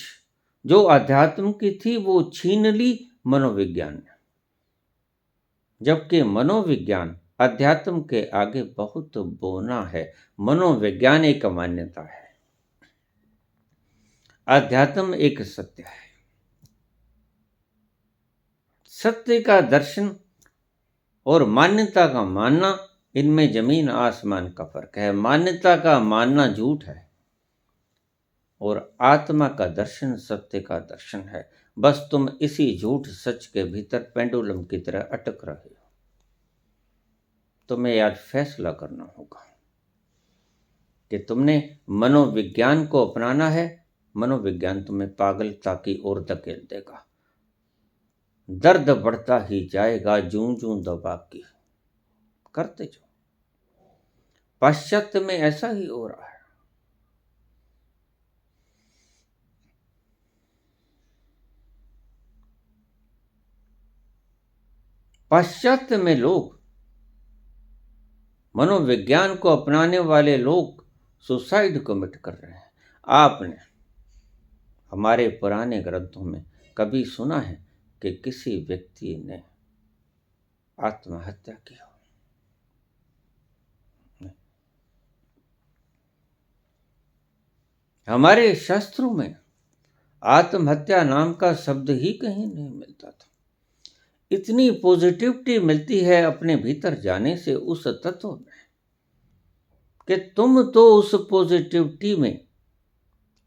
जो अध्यात्म की थी वो छीन ली मनोविज्ञान ने, जबकि मनोविज्ञान अध्यात्म के आगे बहुत बोना है। मनोविज्ञान एक मान्यता है, अध्यात्म एक सत्य है। सत्य का दर्शन और मान्यता का मानना, इनमें जमीन आसमान का फर्क है। मान्यता का मानना झूठ है और आत्मा का दर्शन सत्य का दर्शन है। बस तुम इसी झूठ सच के भीतर पेंडुलम की तरह अटक रहे हो। तुम्हें आज फैसला करना होगा कि तुमने मनोविज्ञान को अपनाना है। मनोविज्ञान तुम्हें पागलता की ओर धकेल देगा। दर्द बढ़ता ही जाएगा, जूं जूं दबा की करते जाओ। पाश्चात्य में ऐसा ही हो रहा है। पाश्चात्य में लोग, मनोविज्ञान को अपनाने वाले लोग सुसाइड कमिट कर रहे हैं। आपने हमारे पुराने ग्रंथों में कभी सुना है कि किसी व्यक्ति ने आत्महत्या की हो? हमारे शास्त्रों में आत्महत्या नाम का शब्द ही कहीं नहीं मिलता था। इतनी पॉजिटिविटी मिलती है अपने भीतर जाने से उस तत्व में कि तुम तो उस पॉजिटिविटी में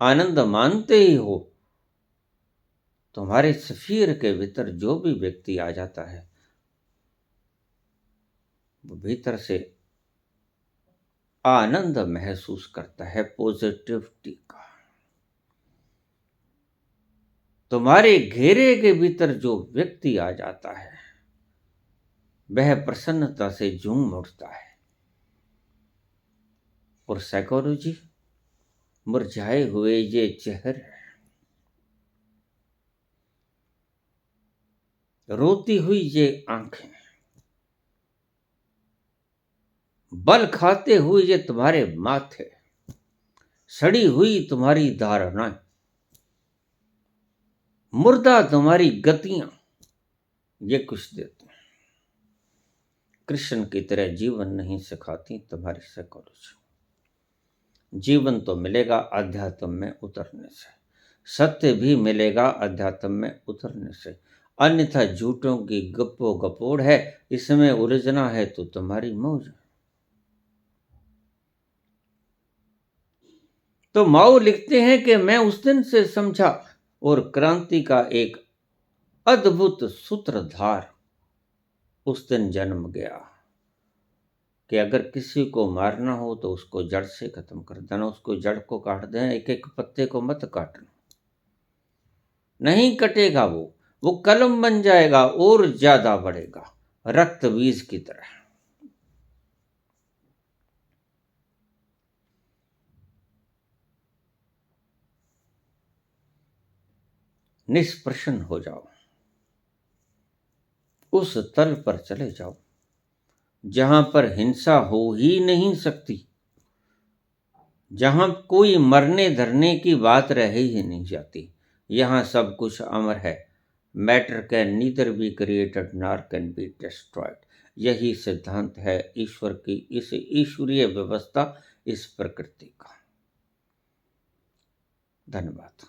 आनंद मानते ही हो। तुम्हारे सफीर के भीतर जो भी व्यक्ति आ जाता है वो भीतर से आनंद महसूस करता है पॉजिटिविटी का। तुम्हारे घेरे के भीतर जो व्यक्ति आ जाता है वह प्रसन्नता से झूम उठता है। और साइकोलॉजी, मुरझाए हुए ये चेहरे, रोती हुई ये आंखें, बल खाते हुए ये तुम्हारे माथे, सड़ी हुई तुम्हारी धारणाएं, मुर्दा तुम्हारी गतियां, ये कुछ देते हैं। कृष्ण की तरह जीवन नहीं सिखाती तुम्हारी साइकोलॉजी। जीवन तो मिलेगा अध्यात्म में उतरने से, सत्य भी मिलेगा अध्यात्म में उतरने से। अन्यथा झूठों की गप्पो गपोड़ है, इसमें उलझना है तो तुम्हारी मौज। तो माओ लिखते हैं कि मैं उस दिन से समझा और क्रांति का एक अद्भुत सूत्रधार उस दिन जन्म गया कि अगर किसी को मारना हो तो उसको जड़ से खत्म कर देना, उसको जड़ को काट देना, एक एक पत्ते को मत काटना। नहीं कटेगा वो कलम बन जाएगा और ज्यादा बढ़ेगा, रक्त बीज की तरह। निष्प्रसन्न हो जाओ, उस तल पर चले जाओ जहां पर हिंसा हो ही नहीं सकती, जहां कोई मरने धरने की बात रह ही नहीं जाती। यहां सब कुछ अमर है। Matter can neither be created nor can be destroyed. यही सिद्धांत है ईश्वर की इस ईश्वरीय व्यवस्था, इस प्रकृति का। धन्यवाद।